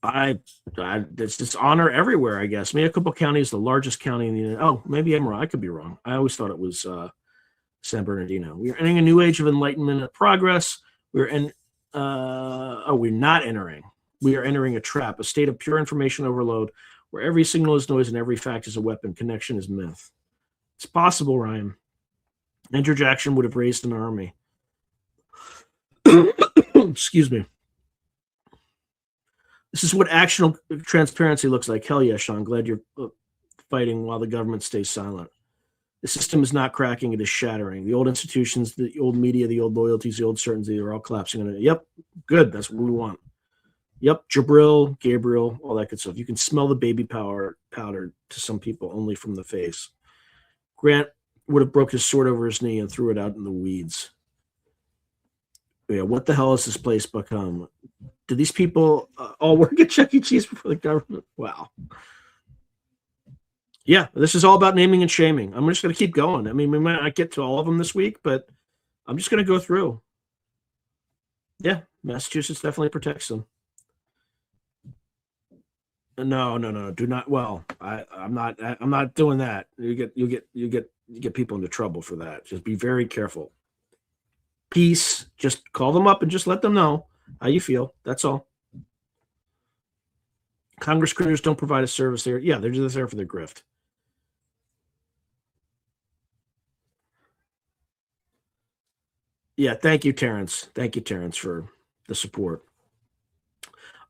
It's just honor everywhere, I guess. Maricopa County is the largest county in the United. Oh, maybe I'm wrong. I could be wrong. I always thought it was San Bernardino. We are entering a new age of enlightenment and progress. We're not entering. We are entering a trap, a state of pure information overload, where every signal is noise and every fact is a weapon. Connection is myth. It's possible, Ryan. Andrew Jackson would have raised an army. Excuse me. This is what actual transparency looks like. Hell yeah, Sean. Glad you're fighting while the government stays silent. The system is not cracking. It is shattering. The old institutions, the old media, the old loyalties, the old certainty, they're all collapsing on it. Yep. Good. That's what we want. Yep, Jabril, Gabriel, all that good stuff. You can smell the baby powder to some people only from the face. Grant would have broke his sword over his knee and threw it out in the weeds. Yeah, what the hell has this place become? Do these people all work at Chuck E. Cheese before the government? Wow. Yeah, this is all about naming and shaming. I'm just going to keep going. I mean, we might not get to all of them this week, but I'm just going to go through. Yeah, Massachusetts definitely protects them. No. Do not. Well, I'm not doing that. You get people into trouble for that. Just be very careful. Peace. Just call them up and just let them know how you feel. That's all. Congress critters don't provide a service there. Yeah, they're just there for their grift. Yeah, thank you, Terrence. Thank you, Terrence, for the support.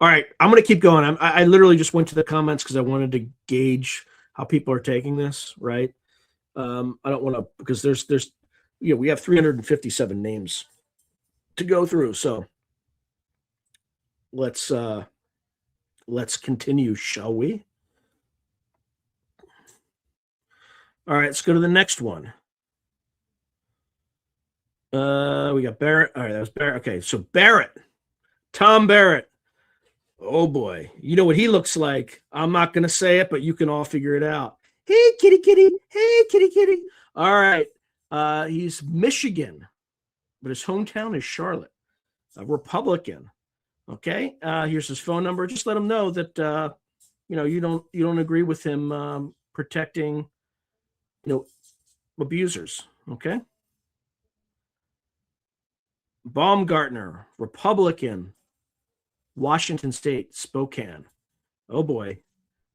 All right, I'm going to keep going. I literally just went to the comments because I wanted to gauge how people are taking this, right? I don't want to, because there's we have 357 names to go through. So let's continue, shall we? All right, let's go to the next one. We got Barrett. All right, that was Barrett. Okay, so Barrett, Tom Barrett. Oh boy, you know what he looks like. I'm not going to say it, but you can all figure it out. Hey, kitty, kitty. Hey, kitty, kitty. All right. He's Michigan, but his hometown is Charlotte. A Republican. Okay. Here's his phone number. Just let him know that you don't agree with him protecting abusers. Okay. Baumgartner, Republican, Washington State, Spokane. Oh boy.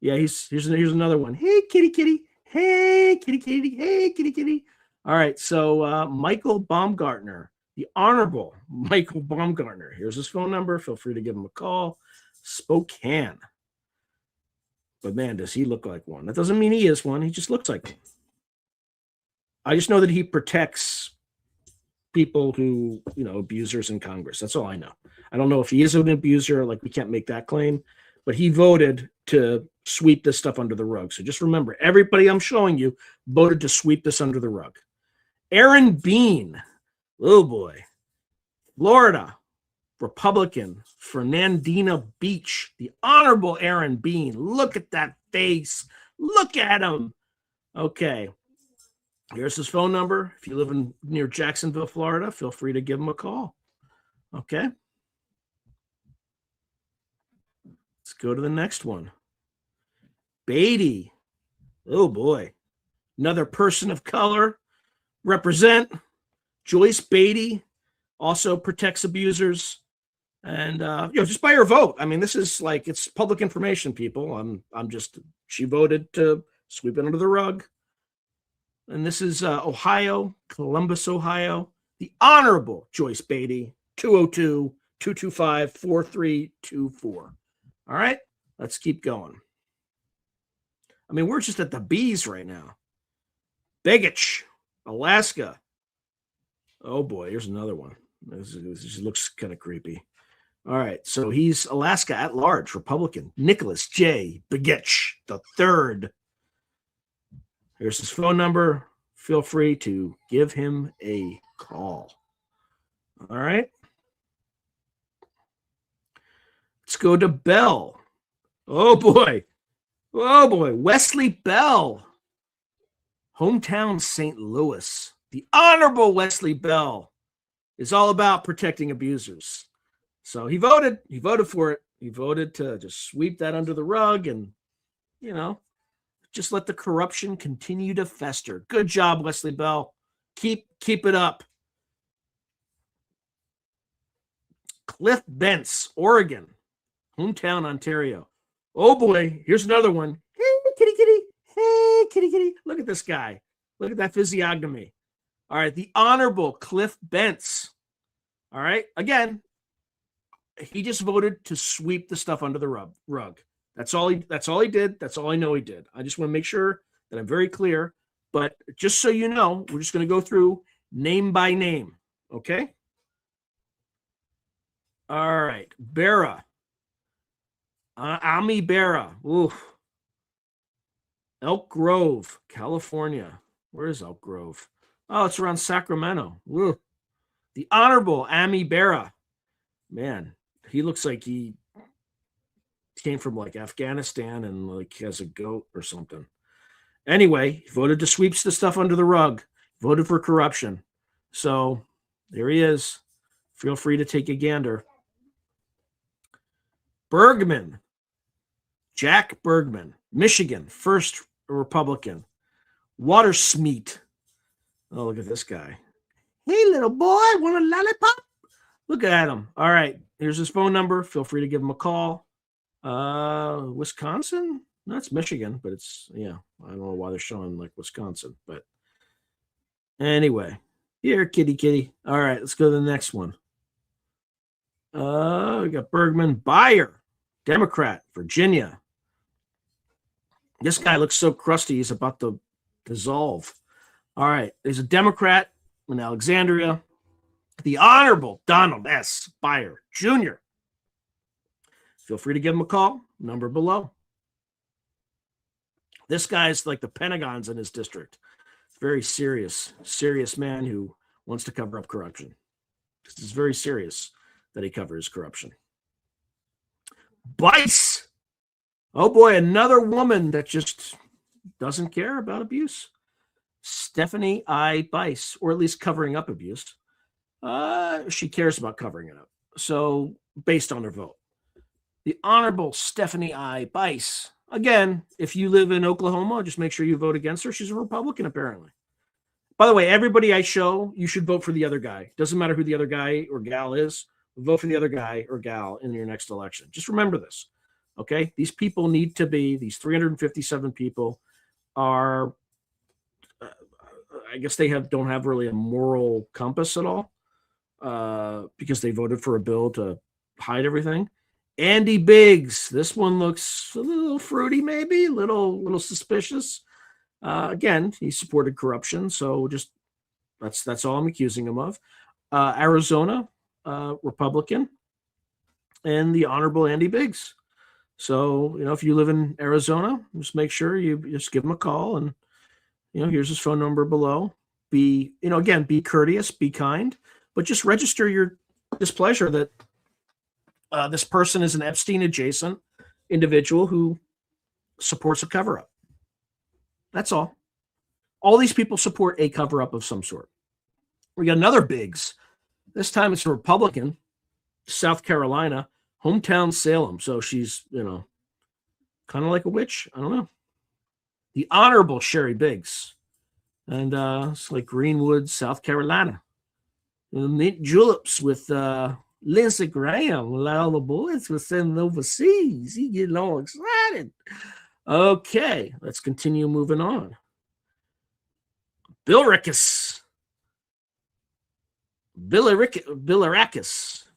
Yeah, here's another one. Hey, kitty, kitty. Hey, kitty, kitty. Hey, kitty, kitty. All right. So Michael Baumgartner, the Honorable Michael Baumgartner. Here's his phone number. Feel free to give him a call. Spokane. But man, does he look like one. That doesn't mean he is one. He just looks like one. I just know that he protects people who, abusers in Congress. That's all I know. I don't know if he is an abuser. Like, we can't make that claim. But he voted to sweep this stuff under the rug. So just remember, everybody I'm showing you voted to sweep this under the rug. Aaron Bean. Oh, boy. Florida. Republican. Fernandina Beach. The Honorable Aaron Bean. Look at that face. Look at him. Okay. Here's his phone number. If you live near Jacksonville, Florida, feel free to give him a call. Okay. Let's go to the next one. Beatty. Oh, boy. Another person of color. Represent. Joyce Beatty also protects abusers. And, just by her vote. I mean, this is like, it's public information, people. She voted to sweep it under the rug. And this is Ohio, Columbus, Ohio. The Honorable Joyce Beatty, 202-225-4324. All right, let's keep going. I mean, we're just at the B's right now. Begich, Alaska. Oh, boy, here's another one. This looks kind of creepy. All right, so he's Alaska at large, Republican. Nicholas J. Begich III. Here's his phone number. Feel free to give him a call. All right. Let's go to Bell. Oh, boy. Oh, boy. Wesley Bell. Hometown St. Louis. The Honorable Wesley Bell is all about protecting abusers. So he voted. He voted for it. He voted to just sweep that under the rug and, just let the corruption continue to fester. Good job, Wesley Bell. Keep it up. Cliff Bentz, Oregon. Hometown, Ontario. Oh, boy. Here's another one. Hey, kitty, kitty. Hey, kitty, kitty. Look at this guy. Look at that physiognomy. All right. The Honorable Cliff Bentz. All right. Again, he just voted to sweep the stuff under the rug. That's all he did. That's all I know he did. I just want to make sure that I'm very clear. But just so you know, we're just going to go through name by name. Okay? All right. Barra. Ami Barra. Oof. Elk Grove, California. Where is Elk Grove? Oh, it's around Sacramento. Oof. The Honorable Ami Barra. Man, he looks like he came from like Afghanistan and like has a goat or something. Anyway, he voted to sweep the stuff under the rug, voted for corruption. So there he is. Feel free to take a gander. Bergman, Jack Bergman, Michigan, first Republican. Watersmeet. Oh, look at this guy. Hey, little boy, want a lollipop? Look at him. All right, here's his phone number. Feel free to give him a call. Wisconsin? That's Michigan, but it's, I don't know why they're showing like Wisconsin, but anyway, here, kitty, kitty. All right, let's go to the next one. We got Bergman. Beyer, Democrat, Virginia. This guy looks so crusty, he's about to dissolve. All right, he's a Democrat in Alexandria. The Honorable Donald S. Beyer, Jr. Feel free to give him a call. Number below. This guy's like the Pentagon's in his district. Very serious man who wants to cover up corruption. This is very serious that he covers corruption. Bice. Oh boy, another woman that just doesn't care about abuse. Stephanie I. Bice, or at least covering up abuse. She cares about covering it up. So based on her vote. The Honorable Stephanie I. Bice. Again, if you live in Oklahoma, just make sure you vote against her. She's a Republican, apparently. By the way, everybody I show, you should vote for the other guy. Doesn't matter who the other guy or gal is. Vote for the other guy or gal in your next election. Just remember this, okay? These people need to be, these 357 people are, I guess they don't have really a moral compass at all because they voted for a bill to hide everything. Andy Biggs, this one looks a little fruity, maybe, a little suspicious. Again, he supported corruption, so just that's all I'm accusing him of. Arizona, Republican, and the Honorable Andy Biggs. So, if you live in Arizona, just make sure you just give him a call, and here's his phone number below. Be courteous, be kind, but just register your displeasure that this person is an Epstein adjacent individual who supports a cover-up. That's all. All these people support a cover-up of some sort. We got another Biggs. This time it's a Republican, South Carolina, hometown Salem. So she's, kind of like a witch. I don't know. The Honorable Sherry Biggs. And it's like Greenwood, South Carolina. Mint juleps with Lindsey Graham. All the boys were sending overseas. He getting all excited. Okay, let's continue moving on. Bilirakis,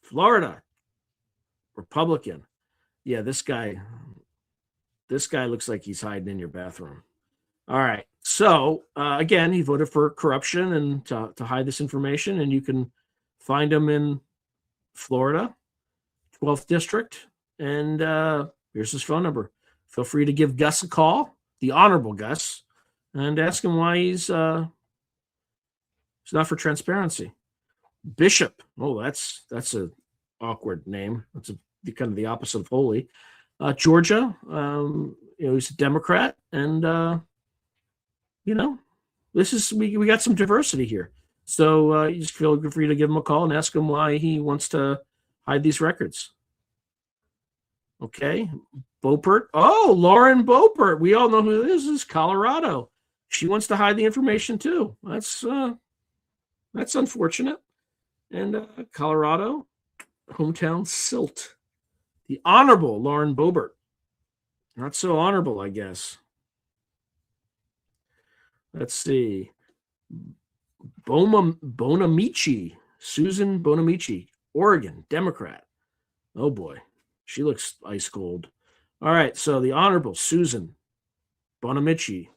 Florida, Republican. Yeah, this guy looks like he's hiding in your bathroom. All right. So again, he voted for corruption and to hide this information, and you can find him in Florida, 12th District, and here's his phone number. Feel free to give Gus a call, the Honorable Gus, and ask him why he's not for transparency. Bishop. Oh, that's a awkward name. That's kind of the opposite of holy. Georgia. He's a Democrat, and this is we got some diversity here. So you just feel free to give him a call and ask him why he wants to hide these records. Okay. Beaupert. Oh, Lauren Beaupert. We all know who this is. Colorado. She wants to hide the information too. That's unfortunate. And Colorado, hometown Silt. The Honorable Lauren Beaupert. Not so honorable, I guess. Let's see. Bonamici. Susan Bonamici, Oregon, Democrat. Oh boy. She looks ice cold. All right, so the Honorable Susan Bonamici.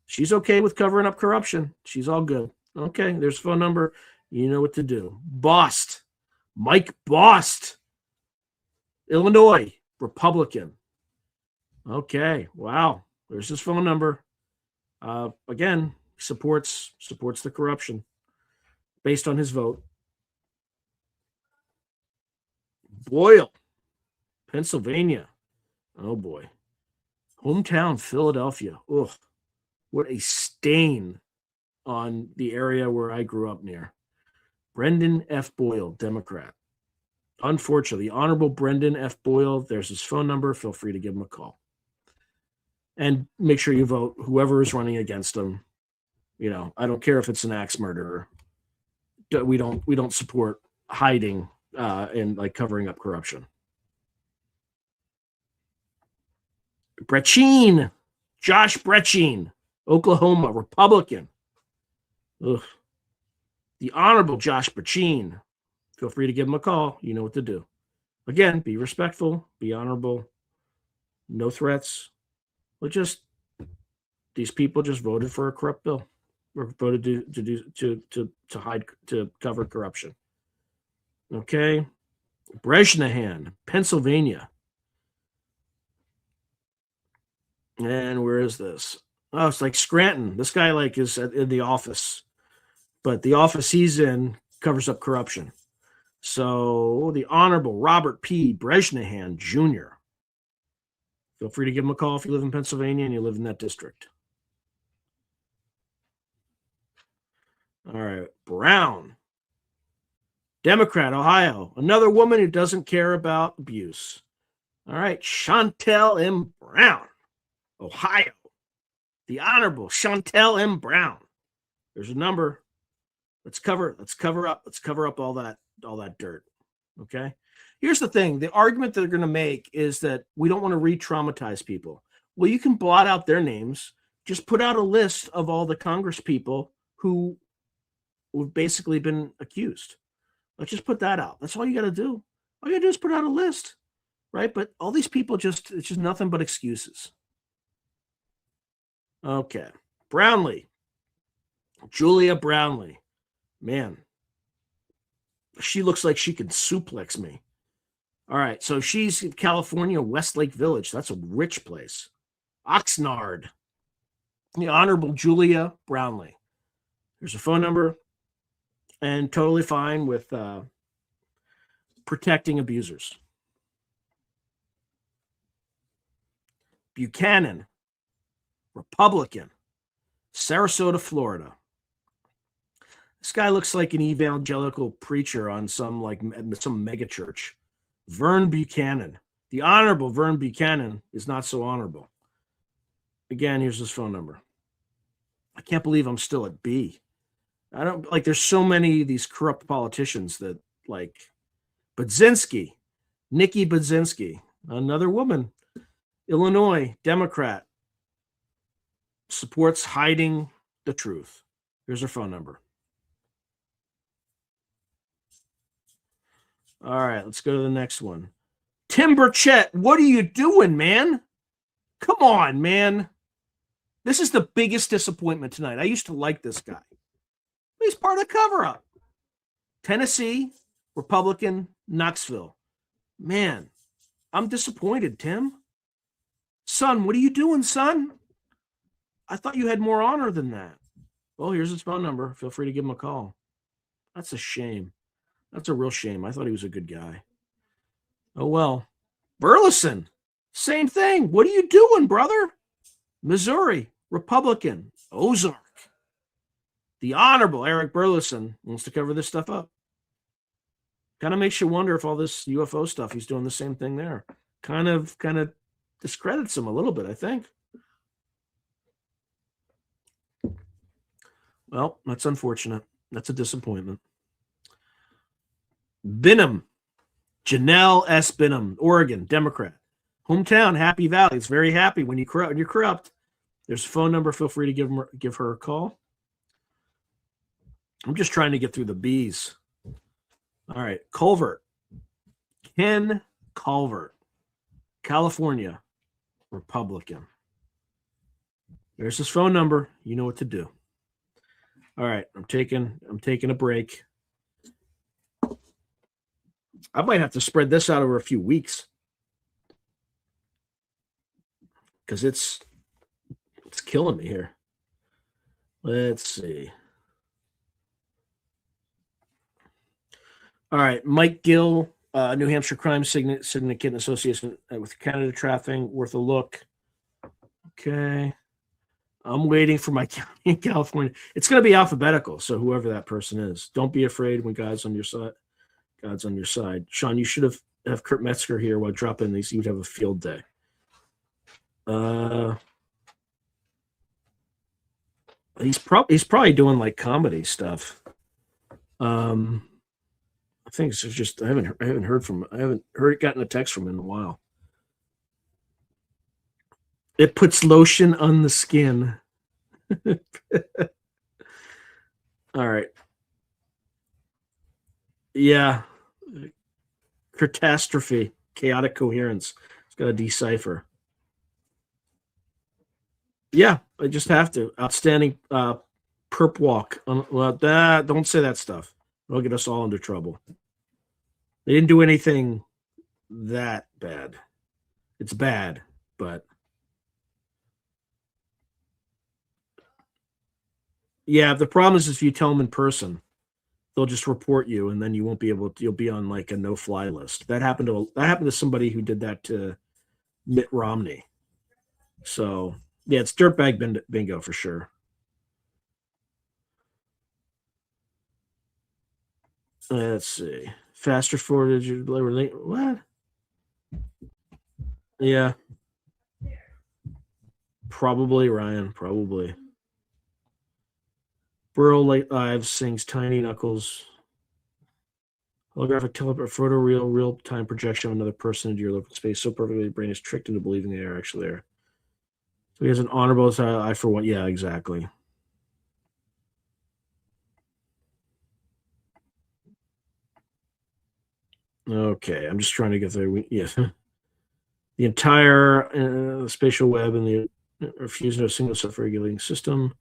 She's okay with covering up corruption. She's all good. Okay, there's a phone number. You know what to do. Bost. Mike Bost. Illinois, Republican. Okay, wow. There's his phone number. Again, supports the corruption based on his vote. Boyle, Pennsylvania. Oh boy. Hometown Philadelphia. Ugh. What a stain on the area where I grew up near. Brendan F. Boyle, Democrat. Unfortunately, Honorable Brendan F. Boyle, there's his phone number. Feel free to give him a call. And make sure you vote whoever is running against him. I don't care if it's an axe murderer. We don't support hiding and like covering up corruption. Brechin, Josh Brechin, Oklahoma, Republican. Ugh. The Honorable Josh Brechin. Feel free to give him a call. You know what to do. Again, be respectful, be honorable, no threats. But these people just voted for a corrupt bill, or voted to hide, to cover corruption. Okay, Brezhnehan, Pennsylvania. And where is this? Oh, it's like Scranton. This guy is in the office, but the office he's in covers up corruption. So the Honorable Robert P. Brezhnehan Jr. Feel free to give him a call if you live in Pennsylvania and you live in that district. All right, Brown, Democrat, Ohio. Another woman who doesn't care about abuse. All right, Chantel M. Brown, Ohio. The Honorable Chantel M. Brown. There's a number. Let's cover up all that dirt. Okay. Here's the thing. The argument that they're going to make is that we don't want to re-traumatize people. Well, you can blot out their names. Just put out a list of all the Congress people who've basically been accused. Let's just put that out. That's all you got to do. All you got to do is put out a list, right? But all these people it's just nothing but excuses. Okay. Brownlee. Julia Brownlee. Man, she looks like she can suplex me. All right, so she's in California, Westlake Village. That's a rich place. Oxnard. The Honorable Julia Brownlee. Here's her phone number. And totally fine with protecting abusers. Buchanan, Republican, Sarasota, Florida. This guy looks like an evangelical preacher on some mega church. Vern Buchanan. The Honorable Vern Buchanan is not so honorable. Again, here's his phone number. I can't believe I'm still at B. I don't like, there's so many of these corrupt politicians that like Budzinski, Nikki Budzinski, another woman, Illinois, Democrat, supports hiding the truth. Here's her phone number. All right, let's go to the next one. Tim Burchett, what are you doing, man? Come on, man. This is the biggest disappointment tonight. I used to like this guy. He's part of the cover-up. Tennessee, Republican, Knoxville. Man, I'm disappointed, Tim. Son, what are you doing, son? I thought you had more honor than that. Well, here's his phone number. Feel free to give him a call. That's a shame. That's a real shame. I thought he was a good guy. Oh, well. Burleson, same thing. What are you doing, brother? Missouri, Republican, Ozark. The Honorable Eric Burleson wants to cover this stuff up. Kind of makes you wonder if all this UFO stuff, he's doing the same thing there. Kind of discredits him a little bit, I think. Well, that's unfortunate. That's a disappointment. Binham, Janelle S. Binham, Oregon, Democrat. Hometown, Happy Valley. It's very happy when you're corrupt. There's a phone number. Feel free to give her a call. I'm just trying to get through the B's. All right, Culvert. Ken Culvert, California, Republican. There's his phone number. You know what to do. All right, I'm taking a break. I might have to spread this out over a few weeks because it's killing me here. Let's see. All right, Mike Gill, New Hampshire Crime Syndicate in Association with Canada Trafficking, worth a look. Okay. I'm waiting for my county in California. It's going to be alphabetical, so whoever that person is. Don't be afraid when God's on your side. God's on your side. Sean, you should have Kurt Metzger here while dropping these. You'd have a field day. He's probably doing like comedy stuff. I think it's just I haven't gotten a text from him in a while. It puts lotion on the skin. All right. Yeah. Catastrophe. Chaotic coherence. It's got to decipher. Yeah, I just have to. Outstanding perp walk. Well, don't say that stuff. It'll get us all into trouble. They didn't do anything that bad. It's bad, but yeah, the problem is if you tell them in person, they'll just report you, and then you won't be able to. You'll be on like a no-fly list. That happened to somebody who did that to Mitt Romney. So yeah, it's dirtbag bingo for sure. Let's see. Faster forward delivery. What? Yeah. Probably, Ryan. Probably. Burl Light Live sings Tiny Knuckles. Holographic teleport photoreal real-time projection of another person into your local space so perfectly the brain is tricked into believing they are actually there. So he has an honorable eye for one. Yeah, exactly. Okay, I'm just trying to get there. Yes. The entire spatial web and the fusion of a single self-regulating system.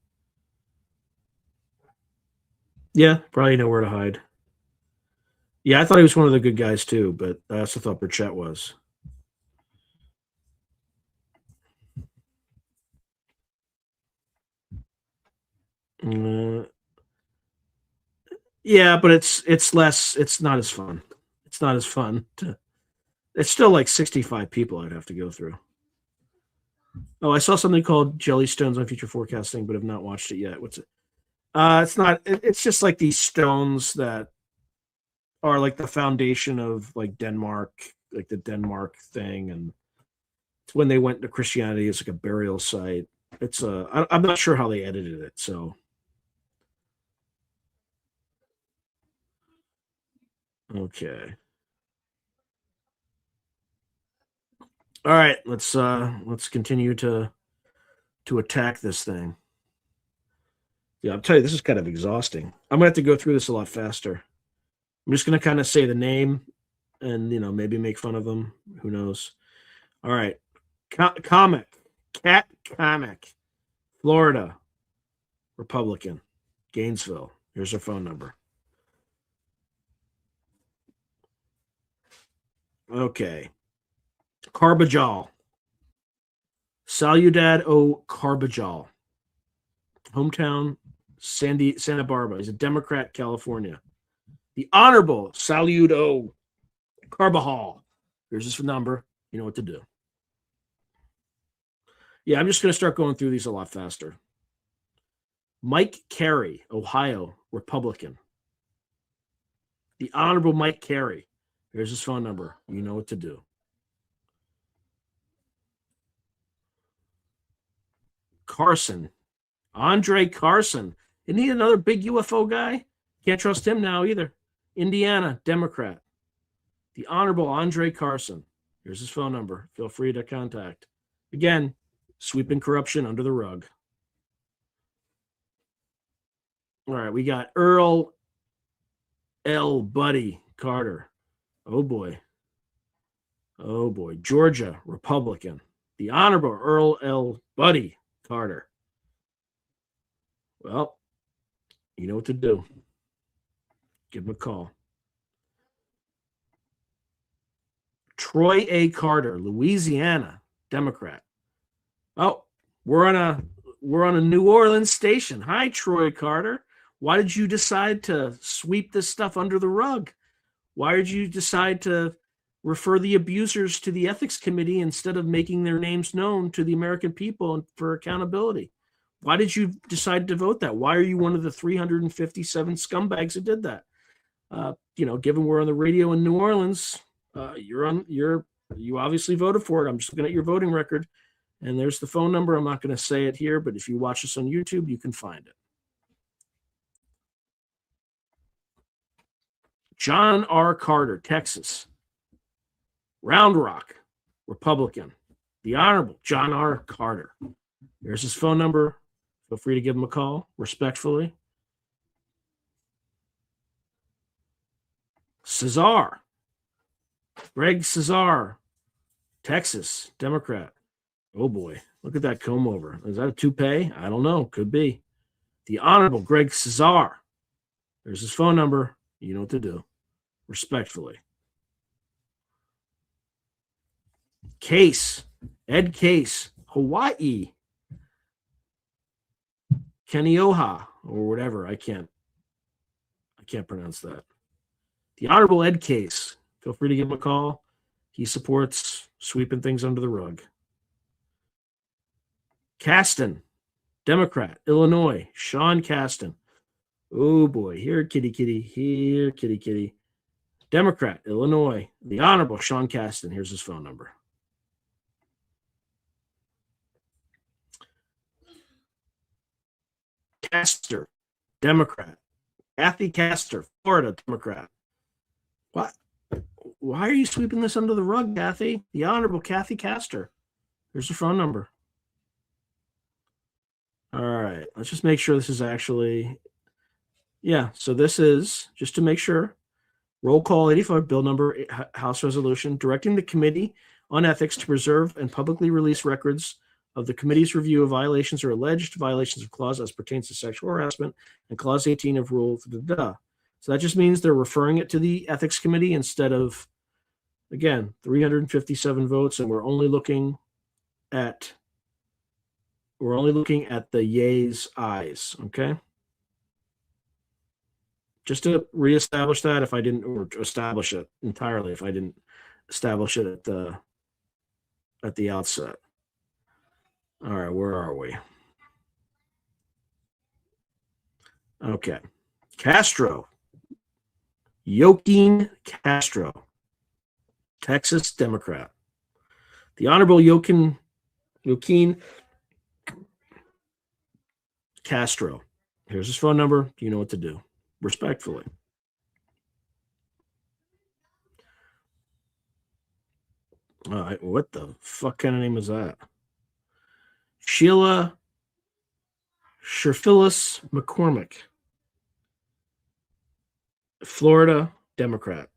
Yeah, probably know where to hide. Yeah, I thought he was one of the good guys too, but I also thought Burchett was. Yeah, but it's less. It's not as fun. It's not as fun. It's still like 65 people I'd have to go through. Oh, I saw something called Jellystones on future forecasting, but have not watched it yet. What's it? It's not. It's just like these stones that are like the foundation of like Denmark, like the Denmark thing, and it's when they went to Christianity. It's like a burial site. It's I'm not sure how they edited it, so. Okay. All right, let's continue to attack this thing. Yeah, I'll tell you, this is kind of exhausting. I'm gonna have to go through this a lot faster. I'm just gonna kind of say the name, and maybe make fun of them. Who knows? All right, comic, cat comic, Florida, Republican, Gainesville. Here's her phone number. Okay. Carbajal. Saludad O. Carbajal. Hometown, Santa Barbara. He's a Democrat, California. The Honorable Salud O. Carbajal. Here's his number. You know what to do. Yeah, I'm just going to start going through these a lot faster. Mike Carey, Ohio, Republican. The Honorable Mike Carey. Here's his phone number. You know what to do. Carson. Andre Carson. Isn't he another big UFO guy? Can't trust him now either. Indiana, Democrat. The Honorable Andre Carson. Here's his phone number. Feel free to contact. Again, sweeping corruption under the rug. All right, we got Earl L. Buddy Carter. Oh, boy. Oh, boy. Georgia, Republican. The Honorable Earl L. Buddy Carter. Well, you know what to do. Give him a call. Troy A. Carter, Louisiana, Democrat. Oh, we're on a New Orleans station. Hi, Troy Carter. Why did you decide to sweep this stuff under the rug? Why did you decide to refer the abusers to the ethics committee instead of making their names known to the American people for accountability? Why did you decide to vote that? Why are you one of the 357 scumbags who did that? Given we're on the radio in New Orleans, you obviously voted for it. I'm just looking at your voting record, and there's the phone number. I'm not going to say it here, but if you watch this on YouTube, you can find it. John R. Carter, Texas. Round Rock, Republican. The Honorable John R. Carter. There's his phone number. Feel free to give him a call, respectfully. Cesar. Greg Cesar, Texas, Democrat. Oh, boy. Look at that comb over. Is that a toupee? I don't know. Could be. The Honorable Greg Cesar. There's his phone number. You know what to do. Respectfully. Case. Ed Case. Hawaii. Keneoha. Or whatever. I can't pronounce that. The Honorable Ed Case. Feel free to give him a call. He supports sweeping things under the rug. Caston. Democrat. Illinois. Sean Caston. Oh boy, here, kitty, kitty, here, kitty, kitty. Democrat, Illinois, the Honorable Sean Caston. Here's his phone number. Castor, Democrat. Kathy Castor, Florida, Democrat. What? Why are you sweeping this under the rug, Kathy? The Honorable Kathy Castor. Here's her phone number. All right, let's just make sure this is actually, yeah, so this is, just to make sure, roll call 85, bill number, House resolution, directing the Committee on Ethics to preserve and publicly release records of the committee's review of violations or alleged violations of clause as pertains to sexual harassment and clause 18 of rule. So that just means they're referring it to the Ethics Committee instead of, again, 357 votes, and we're only looking at the yays, ayes, okay? Just to reestablish that if I didn't, or establish it entirely if I didn't establish it at the outset. All right, where are we? Okay. Castro. Joaquin Castro. Texas Democrat. The Honorable Joaquin Castro. Here's his phone number. You know what to do. Respectfully. All right, what the fuck kind of name is that? Sheila Sherphyllis McCormick, Florida Democrat.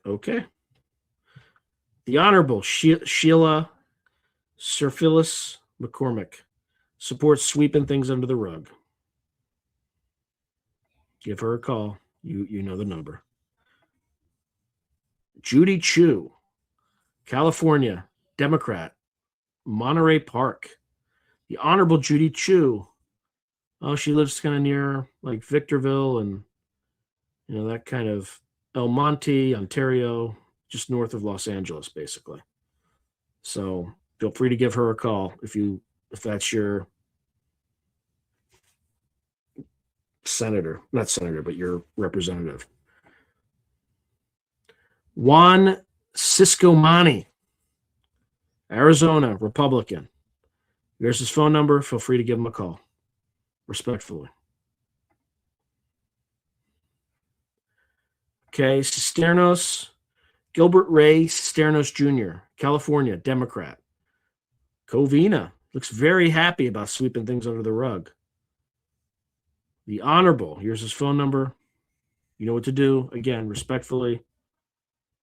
Okay. The Honorable Sheila Sherphyllis McCormick supports sweeping things under the rug. Give her a call. You know the number. Judy Chu, California Democrat, Monterey Park. The Honorable Judy Chu. Oh, she lives kind of near like Victorville and that kind of El Monte, Ontario, just north of Los Angeles, basically. So feel free to give her a call if that's your senator, not senator, but your representative. Juan Ciscomani, Arizona, Republican. Here's his phone number. Feel free to give him a call. Respectfully. Okay, Gilbert Ray Cisternos Jr., California, Democrat. Covina looks very happy about sweeping things under the rug. The Honorable, here's his phone number. You know what to do. Again, respectfully,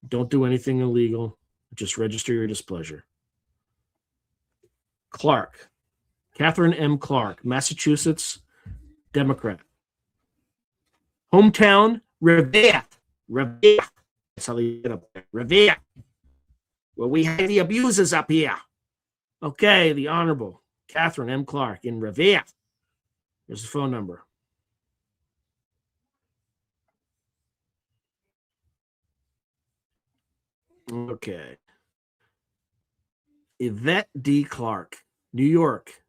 don't do anything illegal. Just register your displeasure. Clark, Catherine M. Clark, Massachusetts, Democrat. Hometown, Revere. That's how they get up there. Revere. Well, we have the abusers up here. Okay, the Honorable Catherine M. Clark in Revere. Here's the phone number. Okay. Yvette D. Clark, New York,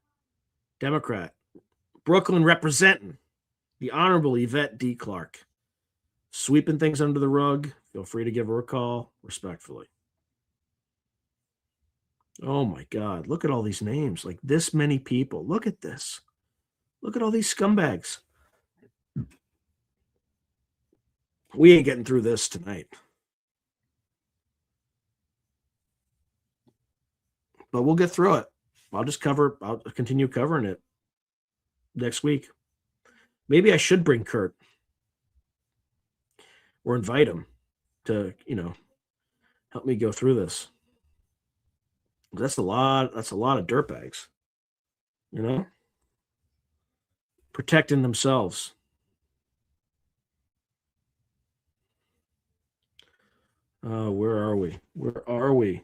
Democrat. Brooklyn representing. The Honorable Yvette D. Clark. Sweeping things under the rug. Feel free to give her a call. Respectfully. Oh my God. Look at all these names. Like this many people. Look at this. Look at all these scumbags. We ain't getting through this tonight. But we'll get through it. I'll continue covering it next week. Maybe I should bring Kurt or invite him to, help me go through this. That's a lot of dirtbags, protecting themselves. Where are we?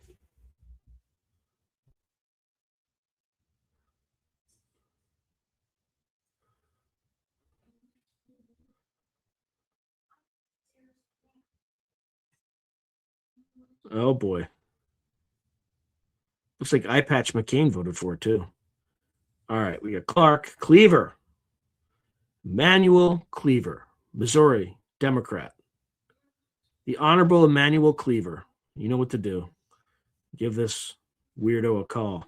Oh boy. Looks like Eye Patch McCain voted for it too. All right, we got Clark, Cleaver, Emanuel Cleaver, Missouri, Democrat. The Honorable Emanuel Cleaver. You know what to do. Give this weirdo a call.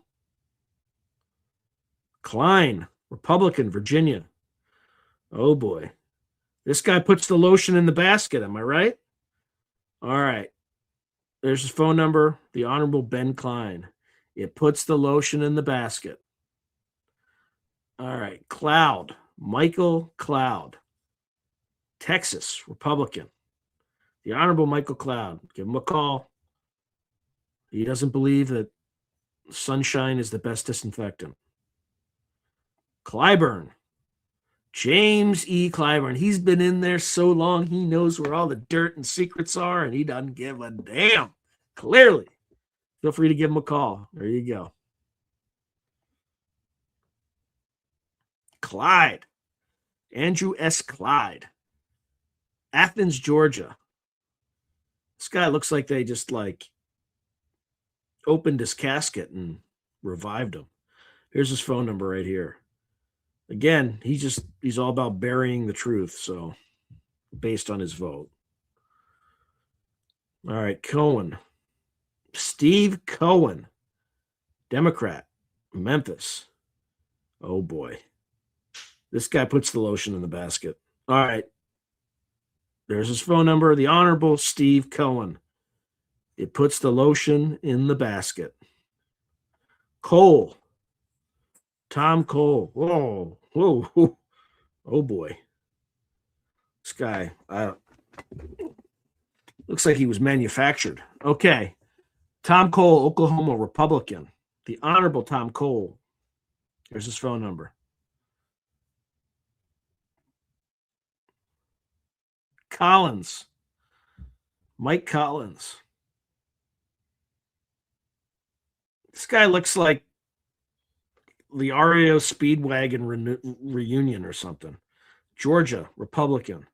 Klein, Republican, Virginia. Oh boy. This guy puts the lotion in the basket. Am I right? All right. There's his phone number. The Honorable Ben Klein. It puts the lotion in the basket. All right. Cloud. Michael Cloud. Texas, Republican. The Honorable Michael Cloud. Give him a call. He doesn't believe that sunshine is the best disinfectant. Clyburn. James E. Clyburn. He's been in there so long, he knows where all the dirt and secrets are, and he doesn't give a damn. Clearly. Feel free to give him a call. There you go. Clyde. Andrew S. Clyde. Athens, Georgia. This guy looks like they just opened his casket and revived him. Here's his phone number right here. Again, he's all about burying the truth, so based on his vote. All right, Cohen. Steve Cohen, Democrat, Memphis. Oh boy. This guy puts the lotion in the basket. All right. There's his phone number, the Honorable Steve Cohen. It puts the lotion in the basket. Cole. Tom Cole. Whoa. Whoa. Oh, boy. This guy, looks like he was manufactured. Okay. Tom Cole, Oklahoma Republican. The Honorable Tom Cole. Here's his phone number. Collins. Mike Collins. This guy looks like the REO Speedwagon reunion or something. Georgia, Republican.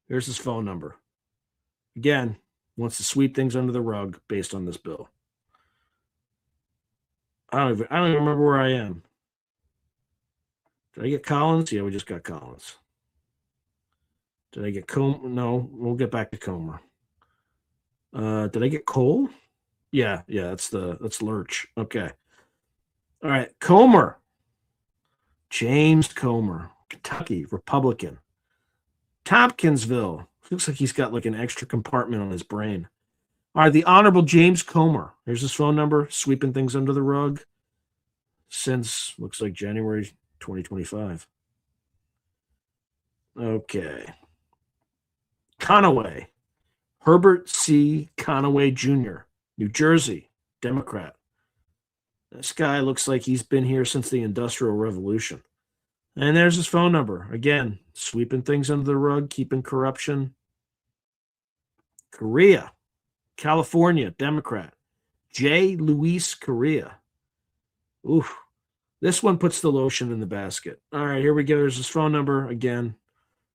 Here's his phone number. Again, wants to sweep things under the rug based on this bill. I don't even remember where I am. Did I get Collins? Yeah, we just got Collins. Did I get Comer? No, we'll get back to Comer. Did I get Cole? Yeah, that's Lurch. Okay. All right, Comer. James Comer, Kentucky, Republican. Tompkinsville. Looks like he's got an extra compartment on his brain. All right, the Honorable James Comer. Here's his phone number, sweeping things under the rug since, looks like January 2025. Okay. Conaway. Herbert C. Conaway Jr., New Jersey, Democrat. This guy looks like he's been here since the Industrial Revolution. And there's his phone number. Again, sweeping things under the rug, keeping corruption. Correa, California, Democrat. J. Luis Correa. Oof. This one puts the lotion in the basket. All right, here we go. There's his phone number. Again,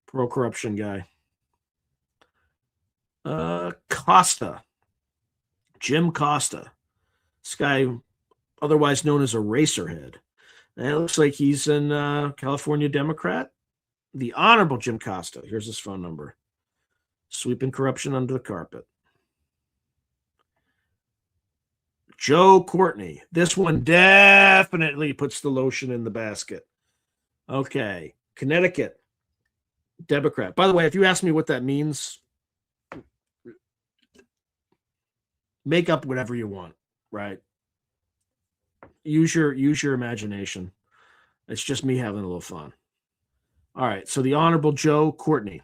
pro-corruption guy. Costa. Jim Costa. This guy, otherwise known as a racerhead. And it looks like he's in California Democrat. The Honorable Jim Costa. Here's his phone number. Sweeping corruption under the carpet. Joe Courtney. This one definitely puts the lotion in the basket. Okay. Connecticut. Democrat. By the way, if you ask me what that means, make up whatever you want, right? Use your imagination. It's just me having a little fun. All right, so the Honorable Joe Courtney.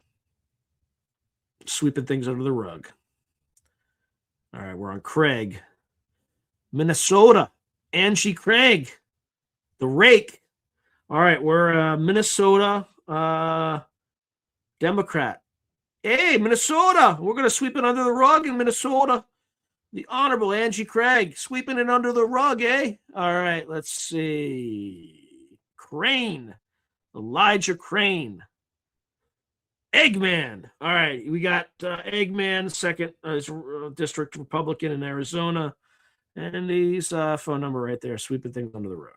Sweeping things under the rug. All right, we're on Craig. Minnesota. Angie Craig. The Rake. All right, we're Minnesota Democrat. Hey, Minnesota. We're going to sweep it under the rug in Minnesota. The Honorable Angie Craig, sweeping it under the rug, eh? All right, let's see. Crane, Elijah Crane. Eggman. All right, we got Eggman, second district Republican in Arizona. And his phone number right there, sweeping things under the rug.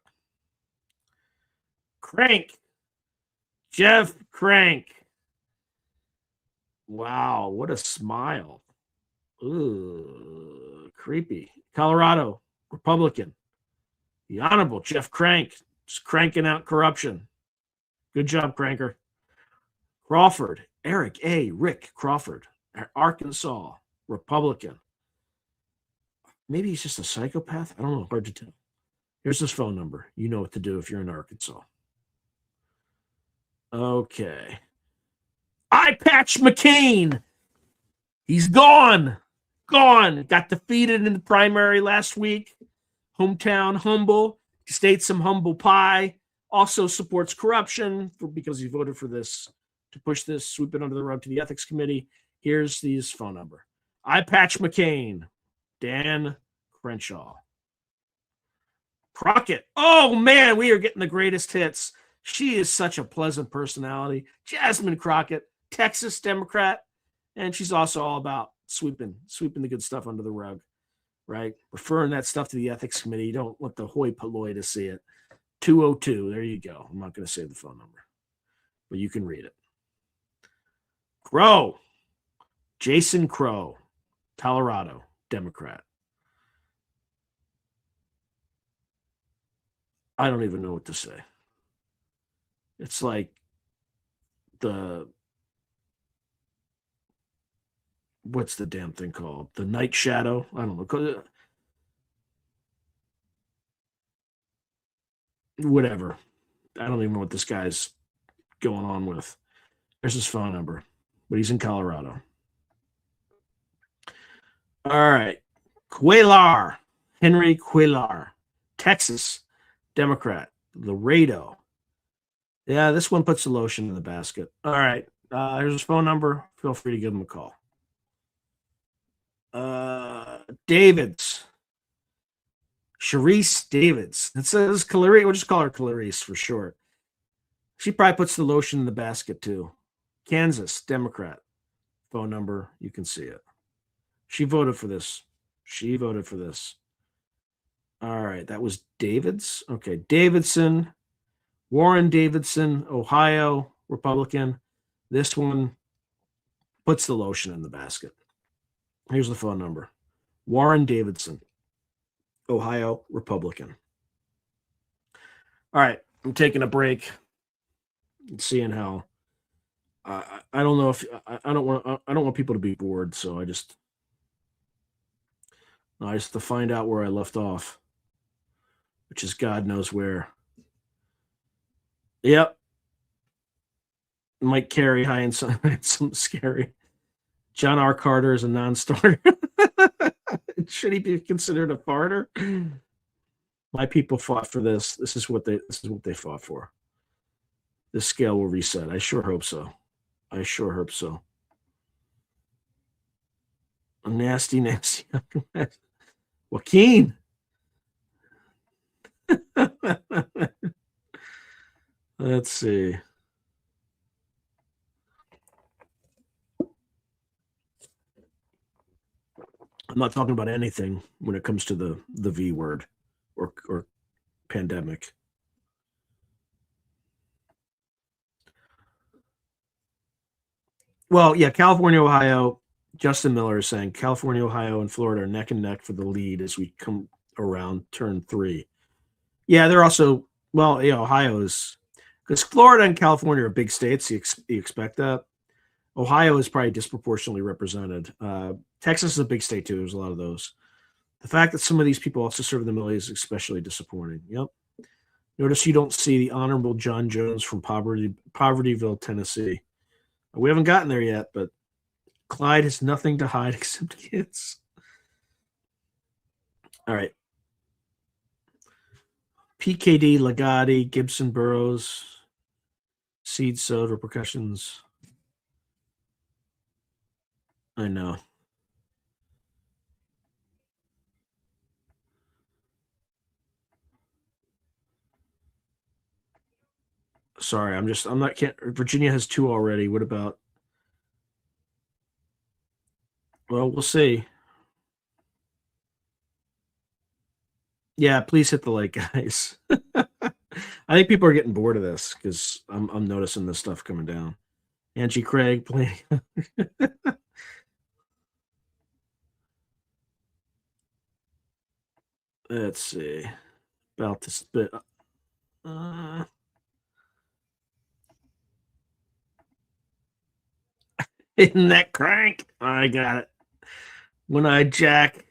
Crank, Jeff Crank. Wow, what a smile. Ooh, creepy. Colorado, Republican. The Honorable Jeff Crank is cranking out corruption. Good job, Cranker. Crawford, Eric A. Rick Crawford, Arkansas, Republican. Maybe he's just a psychopath. I don't know. Hard to tell. Here's his phone number. You know what to do if you're in Arkansas. Okay. Eye Patch McCain. He's gone. Gone. Got defeated in the primary last week. Hometown humble. States some humble pie. Also supports corruption because he voted for this, to push this, sweep it under the rug to the ethics committee. Here's his phone number. Eye Patch McCain. Dan Crenshaw. Crockett. Oh, man, we are getting the greatest hits. She is such a pleasant personality. Jasmine Crockett, Texas Democrat. And she's also all about sweeping the good stuff under the rug, right? Referring that stuff to the ethics committee. You don't want the hoi polloi to see it. 202. There you go. I'm not going to say the phone number, but you can read it. Crow. Jason Crow, Colorado, Democrat. I don't even know what to say. It's like what's the damn thing called? The Night Shadow? I don't know. Whatever. I don't even know what this guy's going on with. There's his phone number, but he's in Colorado. All right. Cuellar, Henry Cuellar, Texas, Democrat, Laredo. Yeah, this one puts the lotion in the basket. All right. Here's his phone number. Feel free to give him a call. Davids. Sharice Davids. It says Clarice. We'll just call her Clarice for short. She probably puts the lotion in the basket too. Kansas, Democrat. Phone number. You can see it. She voted for this. All right. That was Davids. Okay. Davidson. Warren Davidson, Ohio, Republican. This one puts the lotion in the basket. Here's the phone number. Warren Davidson, Ohio, Republican. All right, I'm taking a break and seeing how. I don't know if I don't want people to be bored, so I just to find out where I left off, which is God knows where. Yep. Mike Carey, high and some scary. John R. Carter is a non-starter. Should he be considered a farter? My people fought for this. This is what they fought for. This scale will reset. I sure hope so. A nasty. Joaquin. Let's see. I'm not talking about anything when it comes to the V word or pandemic. Well, yeah, California, Ohio. Justin Miller is saying California, Ohio, and Florida are neck and neck for the lead as we come around turn 3. Yeah, they're also, well, yeah, Ohio is, because Florida and California are big states. You expect that. Ohio is probably disproportionately represented. Texas is a big state too. There's a lot of those. The fact that some of these people also serve in the military is especially disappointing. Yep. Notice you don't see the Honorable John Jones from Povertyville, Tennessee. We haven't gotten there yet, but Clyde has nothing to hide except kids. All right. PKD, Legati, Gibson Burroughs, Seed Sowed, Repercussions. I know. Sorry, Virginia has 2 already. What about? Well, we'll see. Yeah, please hit the like, guys. I think people are getting bored of this because I'm noticing this stuff coming down. Angie Craig playing. Let's see about this bit. Isn't that crank? I got it. One-eyed Jack.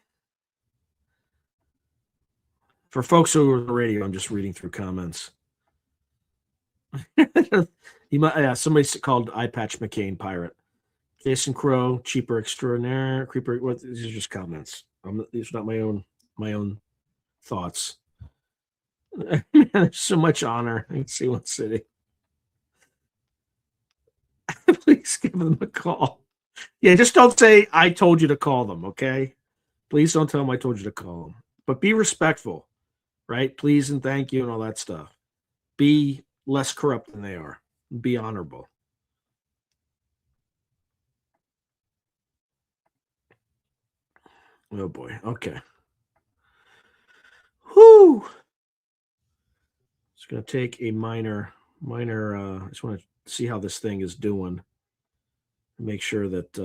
For folks who are on the radio, I'm just reading through comments. He might, yeah, somebody called Eye Patch McCain pirate. Jason Crow, cheaper extraordinaire, creeper. What? These are just comments. These are not my own thoughts. There's so much honor in C1 City. Please give them a call. Yeah, just don't say I told you to call them, okay? Please don't tell them I told you to call them. But be respectful, right? Please and thank you and all that stuff. Be less corrupt than they are. Be honorable. Oh boy. Okay. Whew. It's going to take a minor, I just want to see how this thing is doing. Make sure that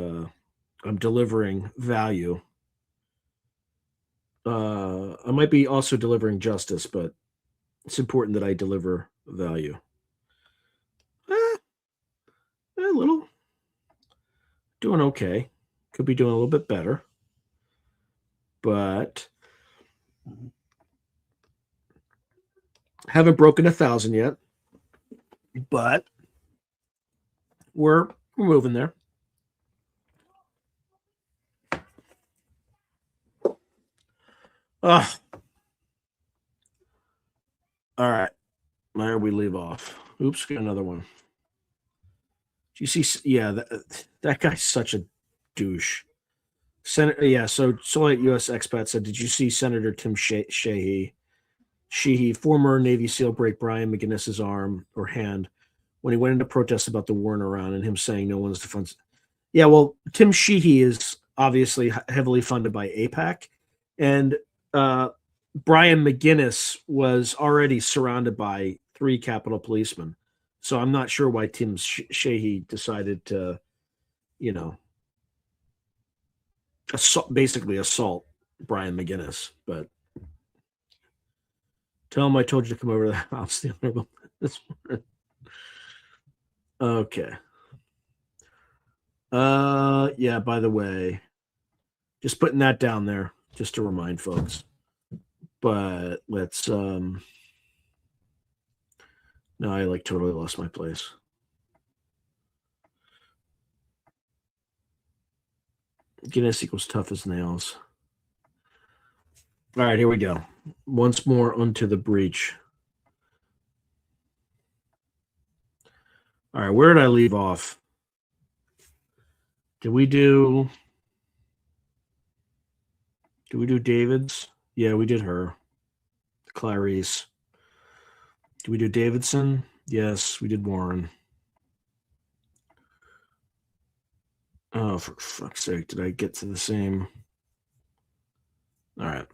I'm delivering value. I might be also delivering justice, but it's important that I deliver value. A little. Doing okay. Could be doing a little bit better. But haven't broken 1,000 yet. But we're moving there. All right. Where we leave off? Oops, got another one. Do you see? Yeah, that guy's such a douche. Yeah, so Soviet U.S. expat said, did you see Senator Tim Sheehy, former Navy SEAL, break Brian McGinnis's arm or hand when he went into protest about the war in Iran and him saying no one's defense? Yeah, well, Tim Sheehy is obviously heavily funded by AIPAC, and Brian McGinnis was already surrounded by 3 Capitol policemen. So I'm not sure why Tim Sheehy decided to, basically assault Brian McGinnis. But tell him I told you to come over to the house the other this morning. Okay. Yeah, by the way, just putting that down there just to remind folks. But let's no, I totally lost my place. Guinness equals tough as nails. All right, here we go. Once more onto the breach. All right, where did I leave off? Did we do David's? Yeah, we did her. Clarice. Did we do Davidson? Yes, we did Warren. Oh, for fuck's sake, did I get to the same? All right.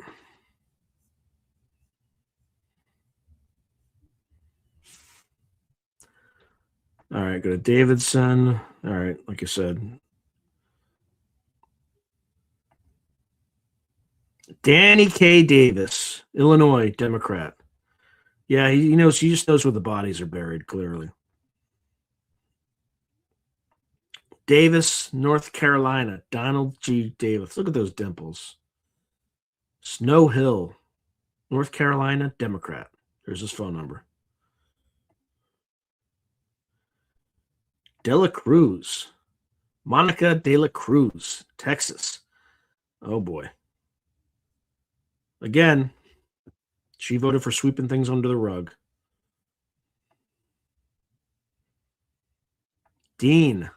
All right, go to Davidson. All right, like I said. Danny K. Davis, Illinois Democrat. Yeah, he knows. He just knows where the bodies are buried, clearly. Davis, North Carolina, Donald G. Davis. Look at those dimples. Snow Hill, North Carolina, Democrat. There's his phone number. De La Cruz, Monica De La Cruz, Texas. Oh, boy. Again, she voted for sweeping things under the rug. Dean.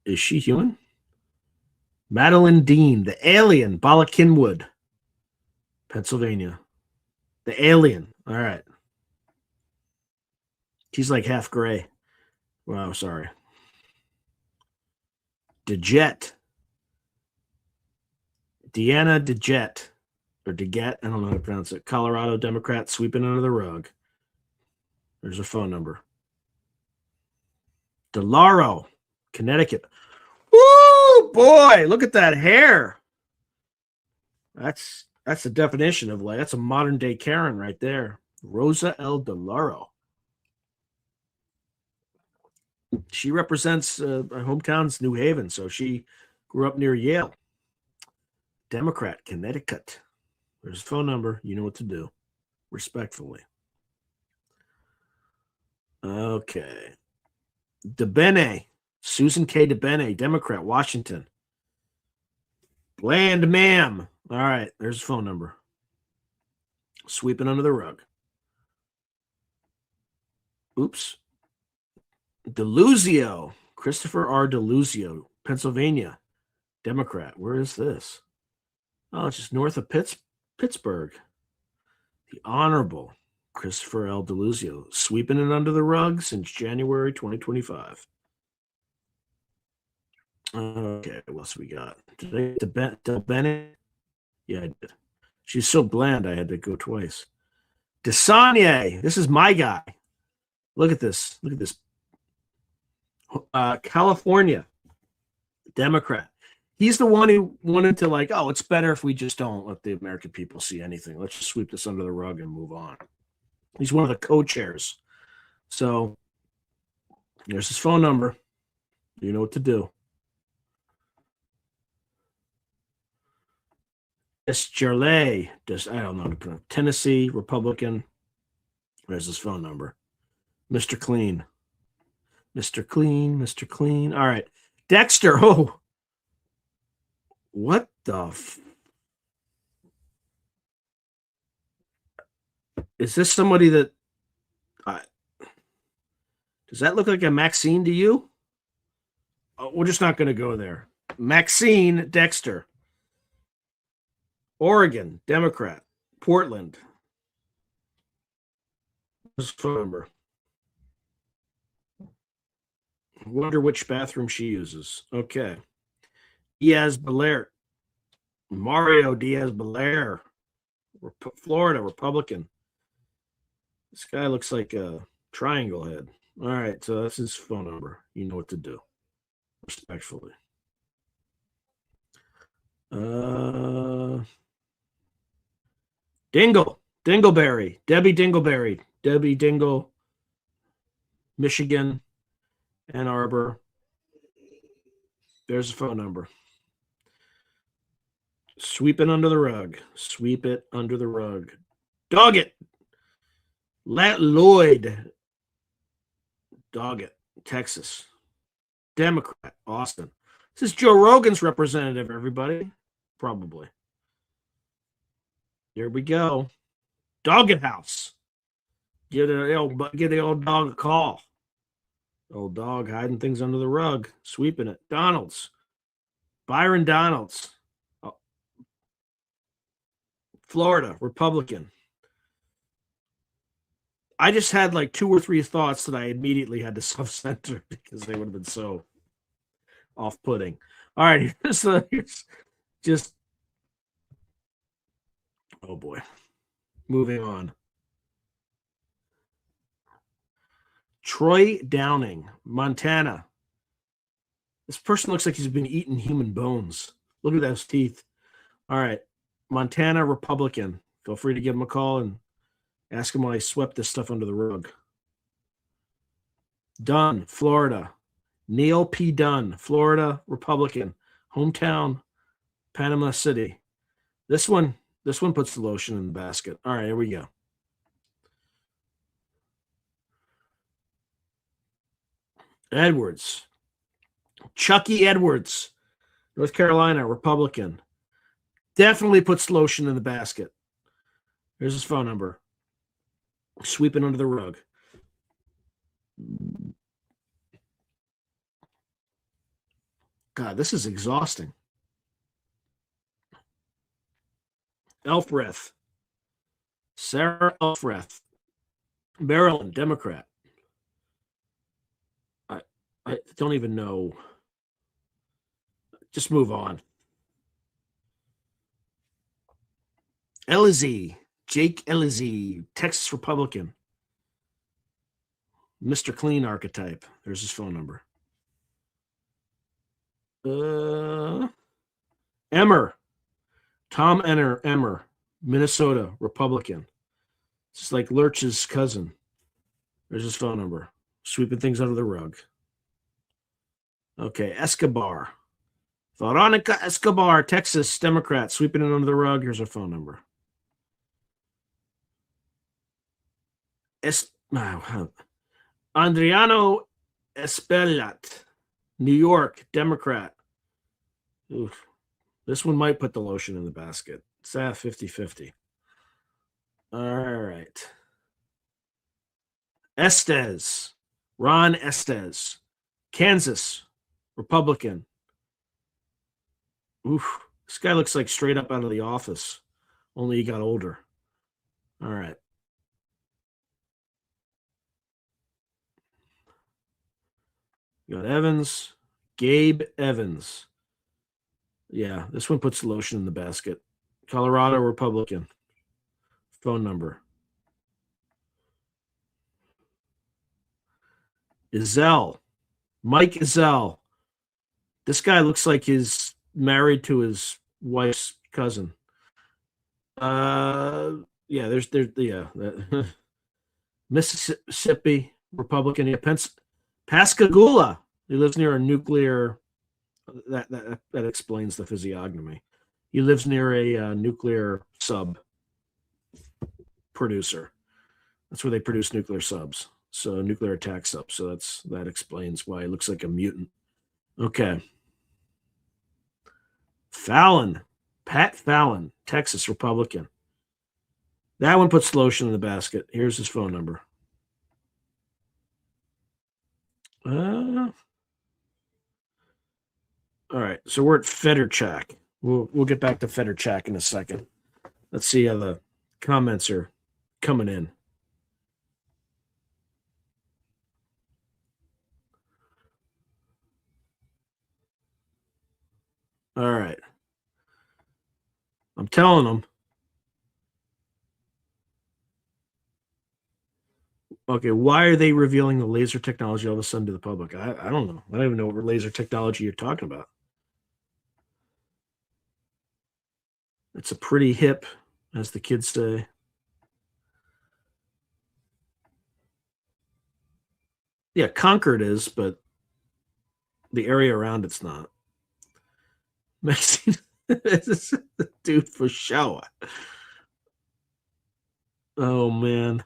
Is she human? Madeline Dean, the alien, Bala Kinwood, Pennsylvania. The alien. All right. She's like half gray. Wow, sorry. DeJet. Deanna DeJet, or DeGette, I don't know how to pronounce it. Colorado Democrat, sweeping under the rug. There's her phone number. DeLauro, Connecticut. Woo, boy, look at that hair. That's the definition of like, that's a modern day Karen right there. Rosa L. DeLauro. She represents our hometown's New Haven, so she grew up near Yale. Democrat, Connecticut. There's a phone number. You know what to do. Respectfully. Okay. DeBene, Susan K. DeBene, Democrat, Washington. Bland ma'am. All right, there's a phone number. Sweeping under the rug. Oops. DeLuzio, Christopher R. DeLuzio, Pennsylvania, Democrat. Where is this? Oh, it's just north of Pittsburgh. The Honorable Christopher L. DeLuzio, sweeping it under the rug since January 2025. Okay, what else we got? Did I Del Bennett? Yeah, I did. She's so bland, I had to go twice. DeSagne, this is my guy. Look at this. Look at this. California, Democrat. He's the one who wanted to like, oh, it's better if we just don't let the American people see anything. Let's just sweep this under the rug and move on. He's one of the co-chairs. So there's his phone number. You know what to do. Esterle, I don't know how to pronounce. Tennessee, Republican. There's his phone number. Mr. Clean. Mr. Clean, Mr. Clean. All right. Dexter. Oh. What the is this somebody that does that look like a Maxine to you? Oh, we're just not going to go there. Maxine Dexter. Oregon, Democrat. Portland. This phone number. Wonder which bathroom she uses. Okay. Diaz-Balart. Mario Diaz-Balart. Florida, Republican. This guy looks like a triangle head. All right, so that's his phone number. You know what to do. Respectfully. Dingleberry. Debbie Dingleberry. Debbie Dingle. Michigan. Ann Arbor. There's a phone number. Sweep it under the rug. Sweep it under the rug. Dog it. Lloyd. Dog it. Texas. Democrat. Austin. This is Joe Rogan's representative, everybody. Probably. Here we go. Dog it house. Give the old dog a call. Old dog hiding things under the rug, sweeping it. Donalds. Byron Donalds. Oh. Florida, Republican. I just had like 2 or 3 thoughts that I immediately had to self-censor because they would have been so off-putting. All right, here's just, oh boy. Moving on. Troy Downing, Montana. This person looks like he's been eating human bones. Look at those teeth. All right. Montana Republican. Feel free to give him a call and ask him why I swept this stuff under the rug. Dunn, Florida. Neil P. Dunn, Florida Republican. Hometown, Panama City. This one puts the lotion in the basket. All right, here we go. Edwards. Chucky Edwards, North Carolina, Republican. Definitely puts lotion in the basket. Here's his phone number. Sweeping under the rug. God, this is exhausting. Elfreth. Sarah Elfreth. Maryland, Democrat. I don't even know. Just move on. Elizee, Jake Elizee, Texas Republican. Mr. Clean archetype. There's his phone number. Emmer. Tom Emmer, Minnesota, Republican. It's like Lurch's cousin. There's his phone number. Sweeping things under the rug. Okay, Escobar. Veronica Escobar, Texas, Democrat, sweeping it under the rug. Here's her phone number. Adriano Espellat, New York, Democrat. Oof. This one might put the lotion in the basket. It's at 50-50. All right. Estes, Ron Estes, Kansas, Republican. Oof. This guy looks like straight up out of The Office, only he got older. All right. You got Evans, Gabe Evans. Yeah, this one puts lotion in the basket. Colorado Republican. Phone number. Izell. Mike Izell. This guy looks like he's married to his wife's cousin. Mississippi Republican. Yeah, Pascagoula. He lives near a nuclear. That explains the physiognomy. He lives near a nuclear sub producer. That's where they produce nuclear subs. So nuclear attack subs. So that explains why he looks like a mutant. Okay. Pat Fallon, Texas Republican. That one puts lotion in the basket. Here's his phone number. All right, so we're at Fedorchak. We'll get back to Fedorchak in a second. Let's see how the comments are coming in. All right. I'm telling them. Okay, why are they revealing the laser technology all of a sudden to the public? I don't know. I don't even know what laser technology you're talking about. It's a pretty hip, as the kids say. Yeah, Concord is, but the area around it's not. Maxine, this is the dude for shower. Oh, man.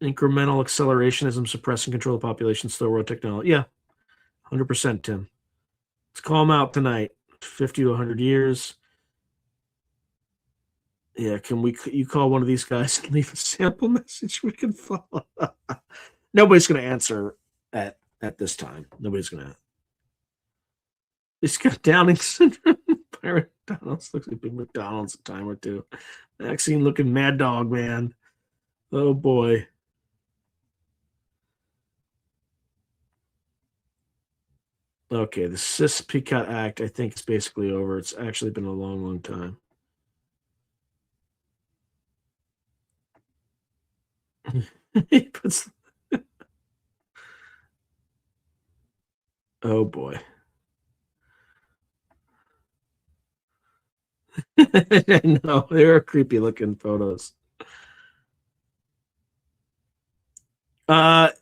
Incremental accelerationism, suppress and control the population, slow world technology. Yeah, 100%, Tim. Let's call him out tonight. 50 to 100 years. Yeah, you call one of these guys and leave a sample message we can follow? Nobody's going to answer at this time. Nobody's going to. He's got Downing syndrome. Pirate McDonald's looks like Big McDonald's a time or two. Maxine looking mad dog, man. Oh, boy. Okay, the Cis-Picot Act, I think, is basically over. It's actually been a long, long time. He puts... Oh, boy. No, they're creepy-looking photos.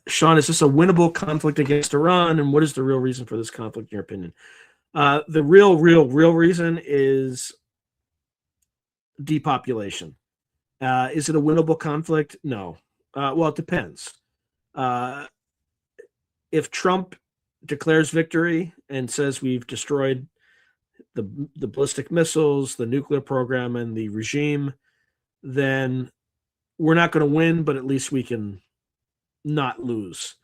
Sean, is this a winnable conflict against Iran? And what is the real reason for this conflict, in your opinion? The real reason is depopulation. Is it a winnable conflict? No. Well, it depends. If Trump declares victory and says we've destroyed the ballistic missiles, the nuclear program, and the regime, then we're not going to win, but at least we can not lose.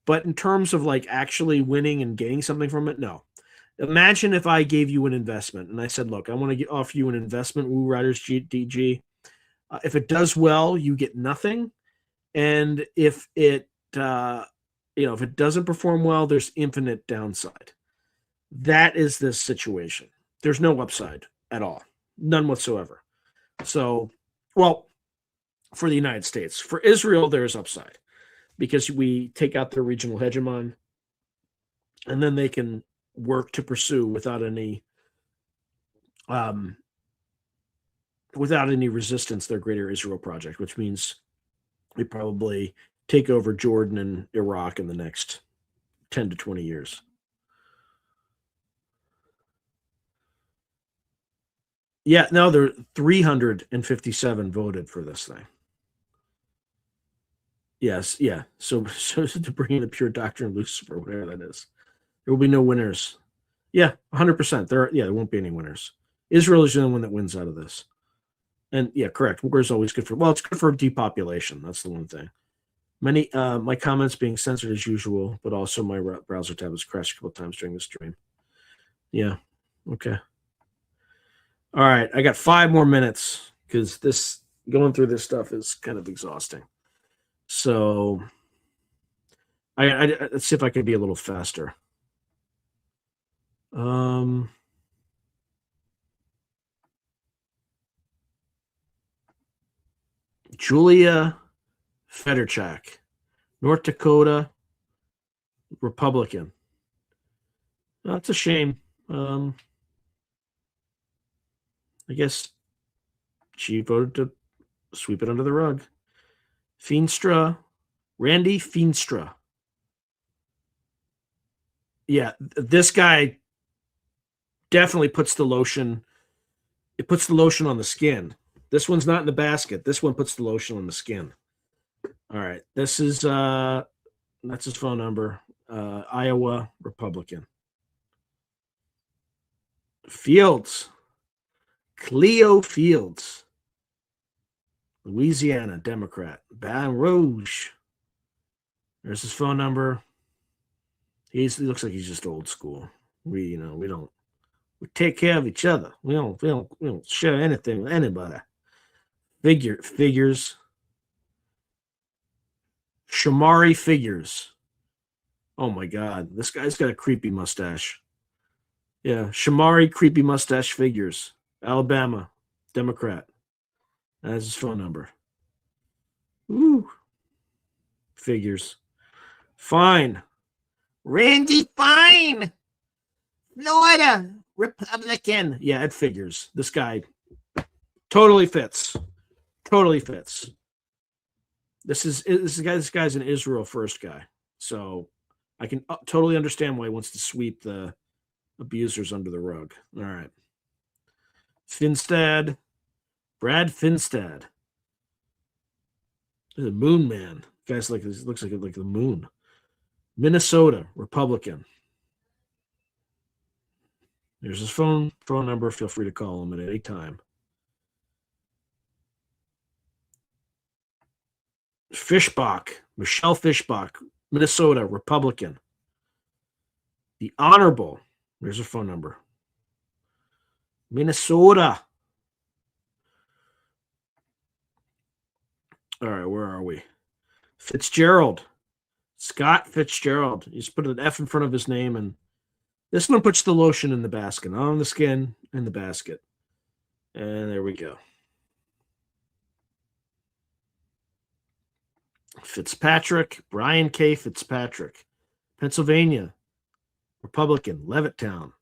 But in terms of like actually winning and getting something from it, no. Imagine if I gave you an investment and I said, look, I want to offer you an investment, Woo Riders DG. If it does well, you get nothing. And if it, if it doesn't perform well, there's infinite downside. That is this situation. There's no upside at all. None whatsoever. So, well, for the United States. For Israel, there's upside because we take out their regional hegemon, and then they can work to pursue without any resistance their Greater Israel Project, which means we probably take over Jordan and Iraq in the next 10 to 20 years. Yeah, no, there 357 voted for this thing. Yes, yeah. So to bring in the pure doctrine of Lucifer, whatever that is, there will be no winners. Yeah, 100%. There won't be any winners. Israel is the only one that wins out of this. And yeah, correct. War is always good for. Well, it's good for depopulation. That's the one thing. Many my comments being censored as usual, but also my browser tab has crashed a couple times during the stream. Yeah. Okay. All right. I got 5 more minutes because this going through this stuff is kind of exhausting. So let's see if I can be a little faster. Julia Fedorchak, North Dakota, Republican. That's a shame. I guess she voted to sweep it under the rug. Randy Feenstra. Yeah, this guy definitely puts the lotion. It puts the lotion on the skin. This one's not in the basket. This one puts the lotion on the skin. All right. This is that's his phone number. Iowa Republican. Fields. Cleo Fields. Louisiana Democrat. Baton Rouge. There's his phone number. He looks like he's just old school. We take care of each other. We don't share anything with anybody. Figures. Shamari Figures. Oh my God. This guy's got a creepy mustache. Yeah. Shamari Creepy Mustache Figures. Alabama. Democrat. That's his phone number. Ooh. Figures. Fine. Randy Fine. Florida. Republican. Yeah, it figures. This guy totally fits. Totally fits. This guy's an Israel first guy. So I can totally understand why he wants to sweep the abusers under the rug. All right. Brad Finstad. The Moon Man. Guy's looks like the moon. Minnesota, Republican. There's his phone number. Feel free to call him at any time. Michelle Fishbach, Minnesota, Republican. The Honorable. There's her phone number. Minnesota. All right, where are we? Scott Fitzgerald. You just put an F in front of his name, and this one puts the lotion in the basket, not on the skin, in the basket. And there we go. Brian K. Fitzpatrick, Pennsylvania, Republican, Levittown.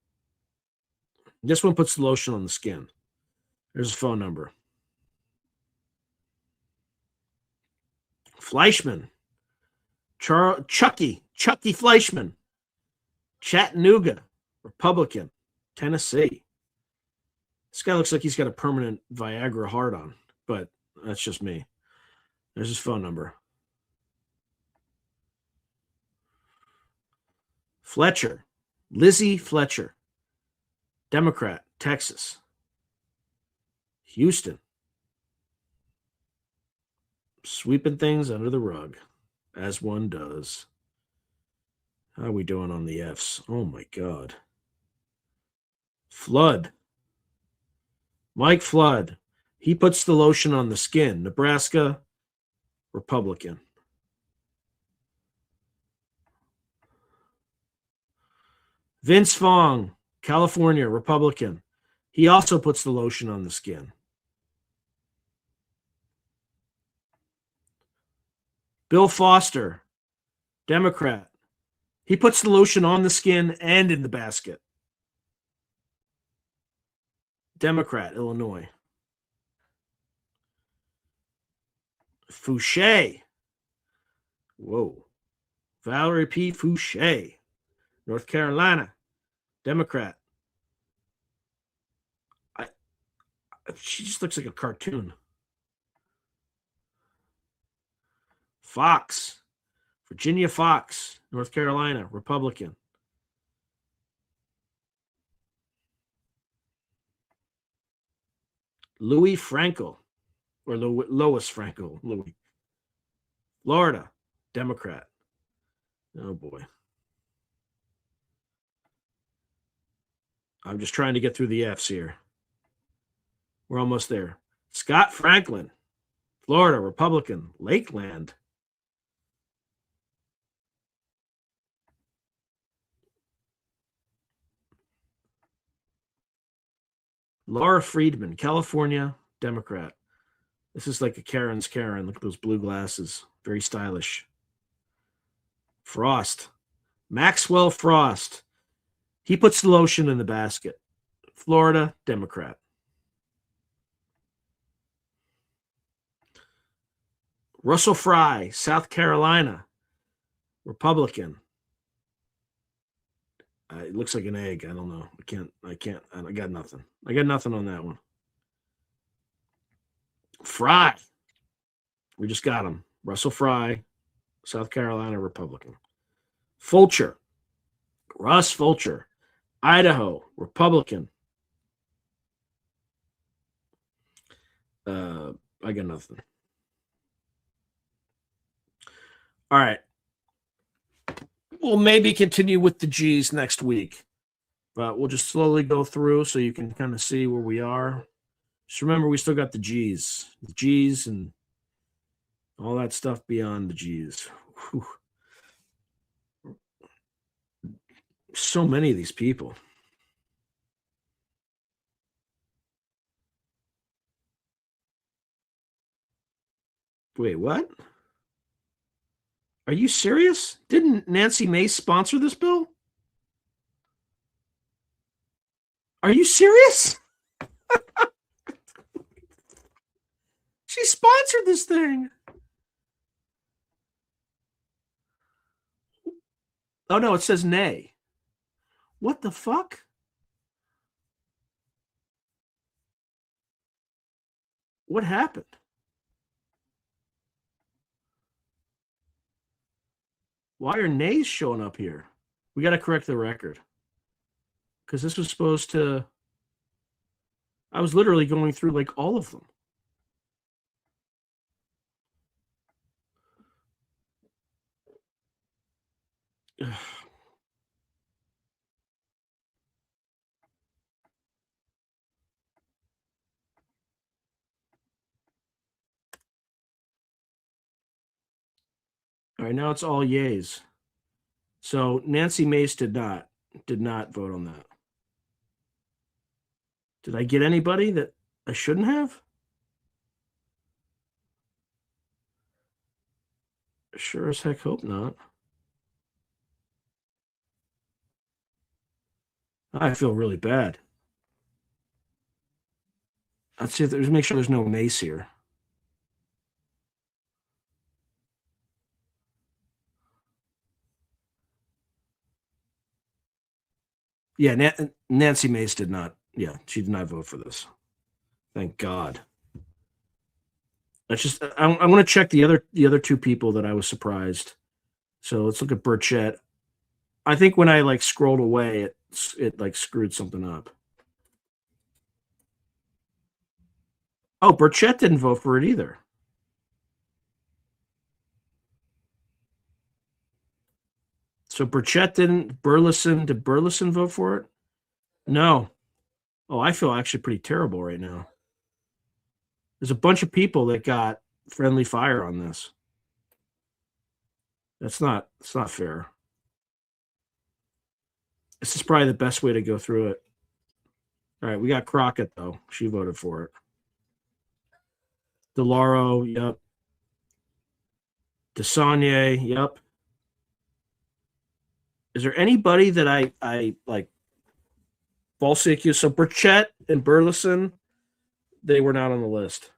This one puts the lotion on the skin. There's a phone number. Fleischman, Chucky Fleischman, Chattanooga, Republican, Tennessee. This guy looks like he's got a permanent Viagra heart on, but that's just me. There's his phone number. Lizzie Fletcher, Democrat, Texas, Houston. Sweeping things under the rug, as one does. How are we doing on the Fs? Oh my God. Mike Flood. He puts the lotion on the skin. Nebraska, Republican. Vince Fong, California, Republican. He also puts the lotion on the skin. Bill Foster, Democrat. He puts the lotion on the skin and in the basket. Democrat, Illinois. Fouché. Whoa. Valerie P. Fouché, North Carolina, Democrat. She just looks like a cartoon. Fox, Virginia Fox, North Carolina, Republican. Louis Frankel, or Lois Frankel, Louis. Florida, Democrat. Oh boy. I'm just trying to get through the F's here. We're almost there. Scott Franklin, Florida, Republican, Lakeland. Laura Friedman, California, Democrat. This is like a Karen's Karen. Look at those blue glasses. Very stylish. Frost. Maxwell Frost. He puts the lotion in the basket. Florida, Democrat. Russell Fry, South Carolina, Republican. It looks like an egg. I don't know. I got nothing. I got nothing on that one. Fry. We just got him. Russell Fry, South Carolina, Republican. Fulcher. Russ Fulcher, Idaho, Republican. I got nothing. All right. We'll maybe continue with the G's next week, but we'll just slowly go through so you can kind of see where we are. Just remember, we still got the G's and all that stuff beyond the G's. Whew. So many of these people. Wait, what? Are you serious? Didn't Nancy Mace sponsor this bill? Are you serious? She sponsored this thing. Oh, no, it says nay. What the fuck? What happened? Why are nays showing up here? We got to correct the record. Because this was supposed to... I was literally going through like all of them. Ugh. All right, now it's all yays. So Nancy Mace did not vote on that. Did I get anybody that I shouldn't have? Sure as heck hope not. I feel really bad. Let's see if there's, make sure there's no Mace here. Yeah, Nancy Mace did not. Yeah, she did not vote for this. Thank God. That's just. I want to check the other two people that I was surprised. So let's look at Burchett. I think when I like scrolled away, it like screwed something up. Oh, Burchett didn't vote for it either. So Burchett didn't. Did Burleson vote for it? No. Oh, I feel actually pretty terrible right now. There's a bunch of people that got friendly fire on this. It's not fair. This is probably the best way to go through it. All right, we got Crockett, though. She voted for it. DeLauro, yep. DeSaulnier, yep. Is there anybody that I like falsely accused? So Burchett and Burleson, they were not on the list.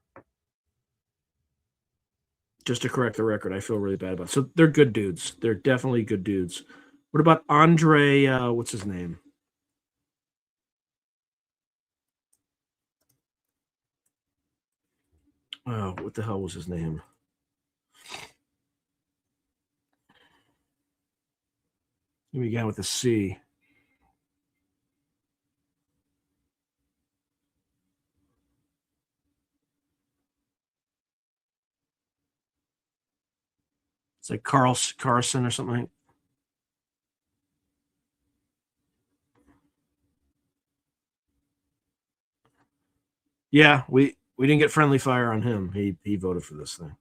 Just to correct the record, I feel really bad about it. So they're good dudes. They're definitely good dudes. What about Andre, what's his name? Oh, what the hell was his name? He began with a C. It's like Karl Carson or something. Yeah, we didn't get friendly fire on him. He voted for this thing.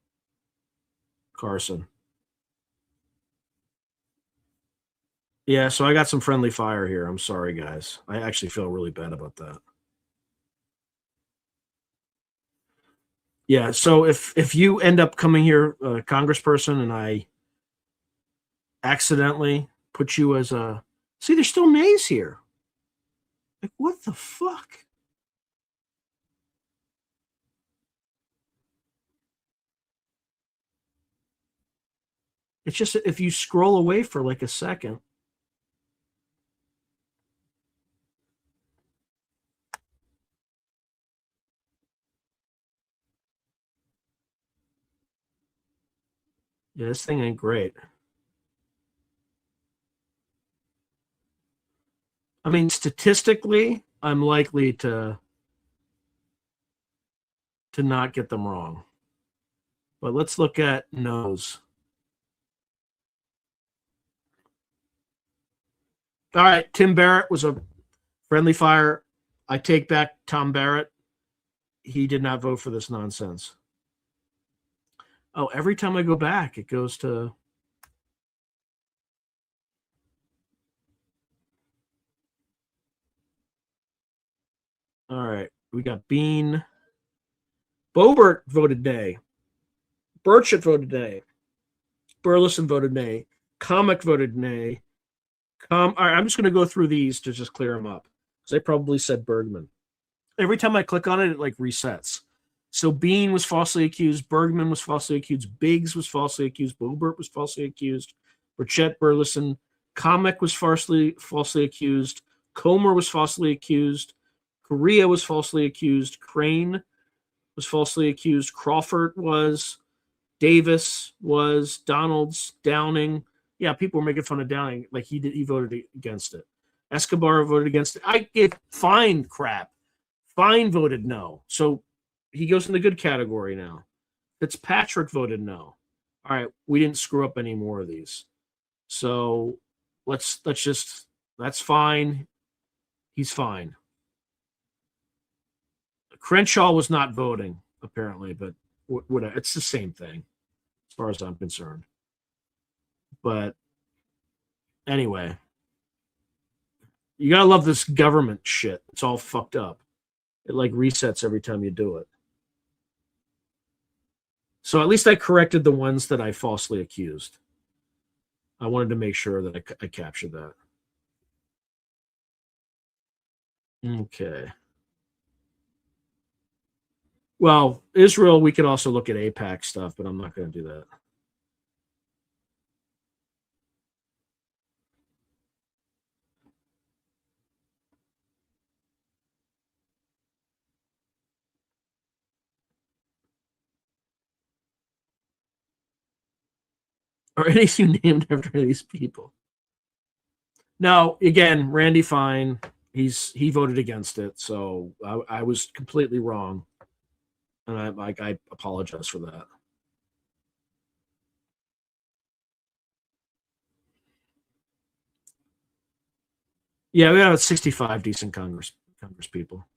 Carson. Yeah, so I got some friendly fire here. I'm sorry, guys. I actually feel really bad about that. Yeah, so if you end up coming here, congressperson, and I accidentally put you as a... See, there's still nays here. Like, what the fuck? It's just if you scroll away for like a second. Yeah, this thing ain't great. I mean, statistically, I'm likely to not get them wrong. But let's look at no's. All right, Tim Barrett was a friendly fire. I take back Tom Barrett. He did not vote for this nonsense. Oh, every time I go back, it goes to... All right, we got Bean. Boebert voted nay. Burchett voted nay. Burleson voted nay. Comic voted nay. All right, I'm just going to go through these to just clear them up, because I probably said Bergman. Every time I click on it, it like resets. So Bean was falsely accused. Bergman was falsely accused. Biggs was falsely accused. Boebert was falsely accused. Burchett, Burleson. Comic was falsely accused. Comer was falsely accused. Correa was falsely accused. Crane was falsely accused. Crawford was. Davis was. Donalds. Downing. Yeah, people were making fun of Downing. Like he voted against it. Escobar voted against it. I gave Fine crap. Fine voted no. So he goes in the good category now. Fitzpatrick voted no. All right, we didn't screw up any more of these. So let's just, that's fine. He's fine. Crenshaw was not voting, apparently, but it's the same thing as far as I'm concerned. But anyway, you gotta love this government shit. It's all fucked up. It like resets every time you do it. So at least I corrected the ones that I falsely accused. I wanted to make sure that I captured that. Okay. Well, Israel, we could also look at AIPAC stuff, but I'm not going to do that. Are any of you named after these people? No, again, Randy Fine, he voted against it, so I was completely wrong, and I apologize for that. Yeah, we have 65 decent Congress people.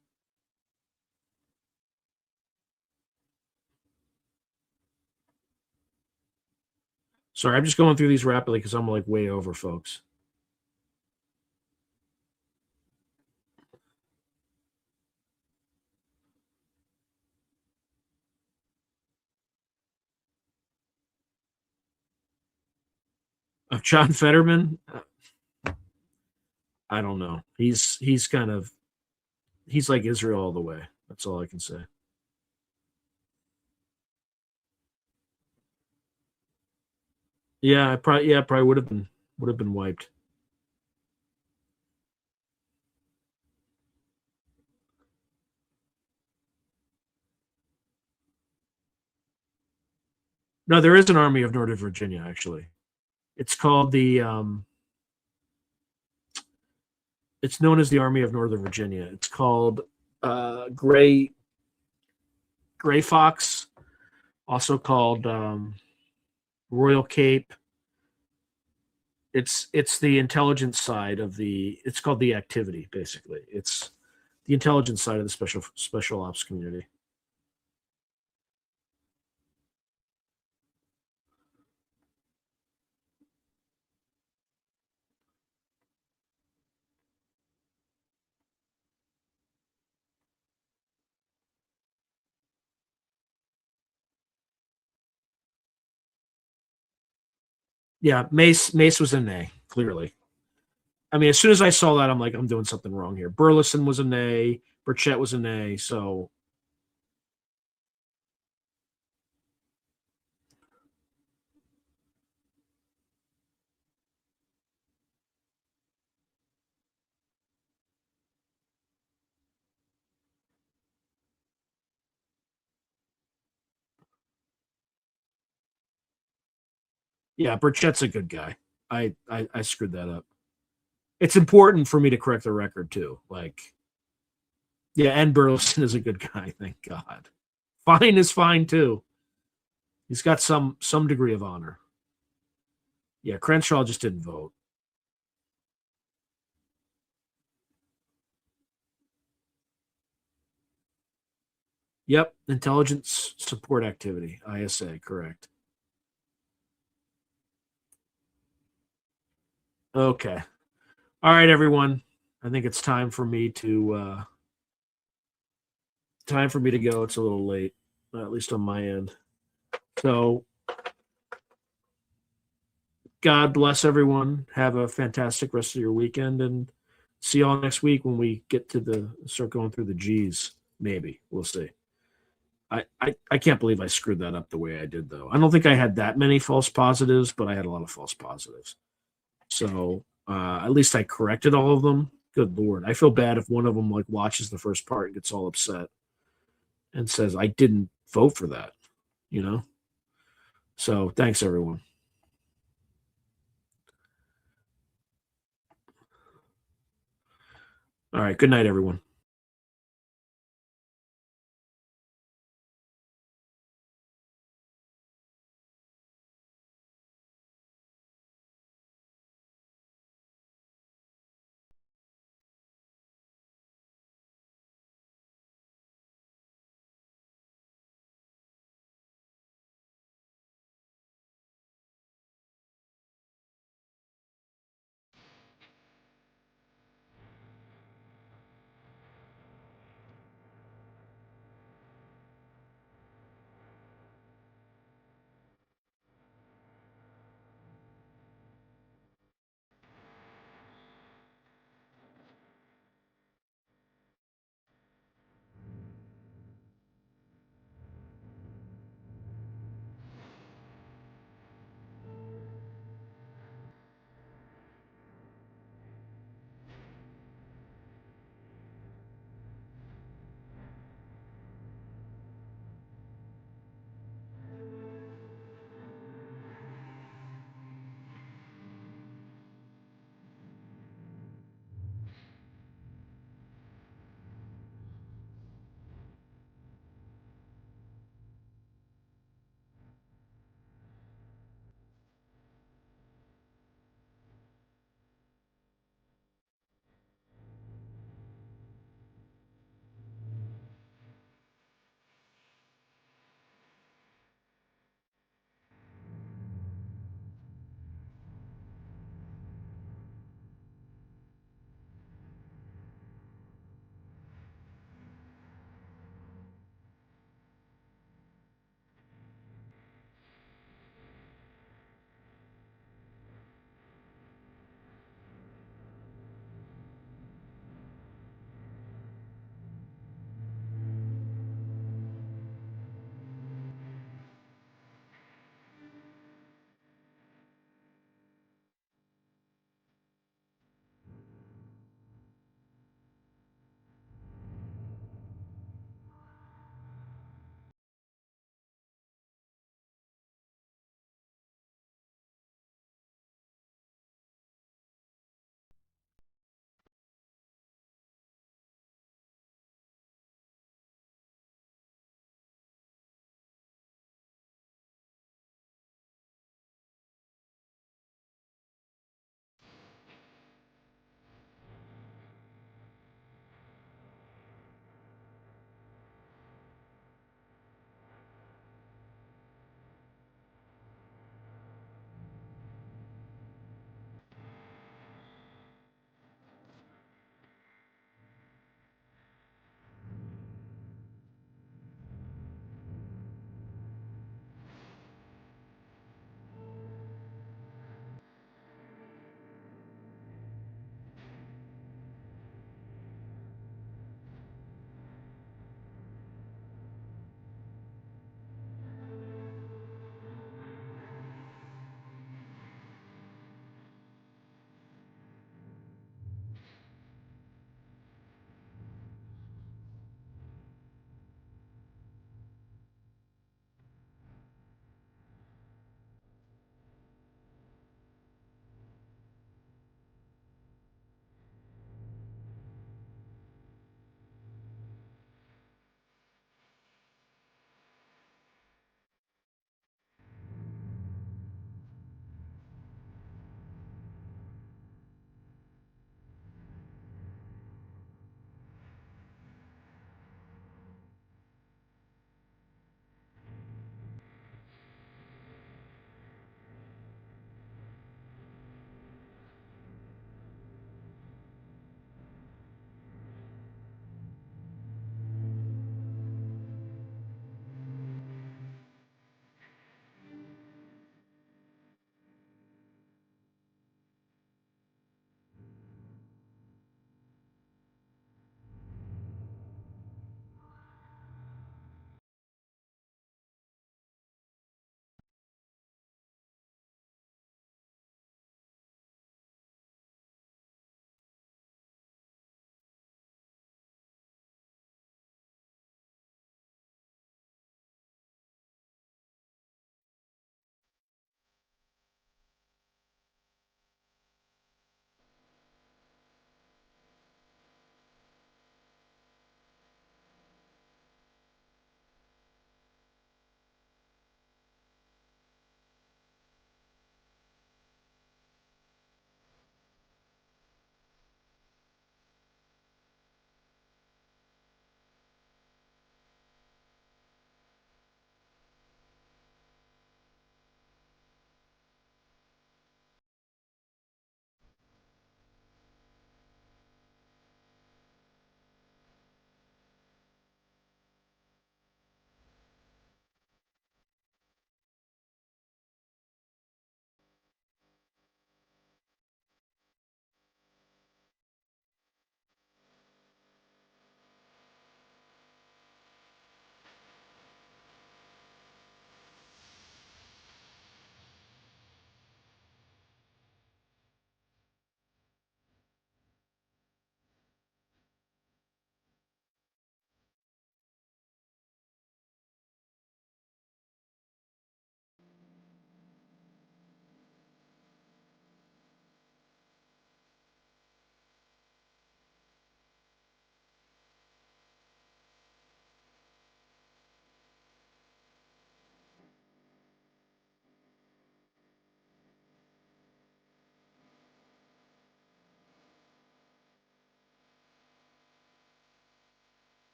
Sorry, I'm just going through these rapidly because I'm like way over, folks. Of John Fetterman, I don't know. He's like Israel all the way. That's all I can say. Yeah, probably would have been wiped. No, there is an Army of Northern Virginia, actually. It's called it's known as the Army of Northern Virginia. It's called Gray Fox, also called Royal Cape. It's the intelligence side of it's called the activity, basically. It's the intelligence side of the special ops community. Yeah, Mace was an A, clearly. I mean, as soon as I saw that, I'm like, I'm doing something wrong here. Burleson was an A, Burchett was an A, so yeah, Burchett's a good guy. I screwed that up. It's important for me to correct the record too. Like, yeah, and Burleson is a good guy, thank God. Fine is fine too. He's got some degree of honor. Yeah, Crenshaw just didn't vote. Yep, intelligence support activity, ISA, correct. Okay. All right, everyone. I think it's time for me to go. It's a little late, at least on my end. So God bless everyone. Have a fantastic rest of your weekend, and see y'all next week when we get to start going through the G's. Maybe we'll see. I can't believe I screwed that up the way I did, though. I don't think I had that many false positives, but I had a lot of false positives. So at least I corrected all of them. Good Lord. I feel bad if one of them like watches the first part and gets all upset and says, I didn't vote for that, you know? So thanks, everyone. All right. Good night, everyone.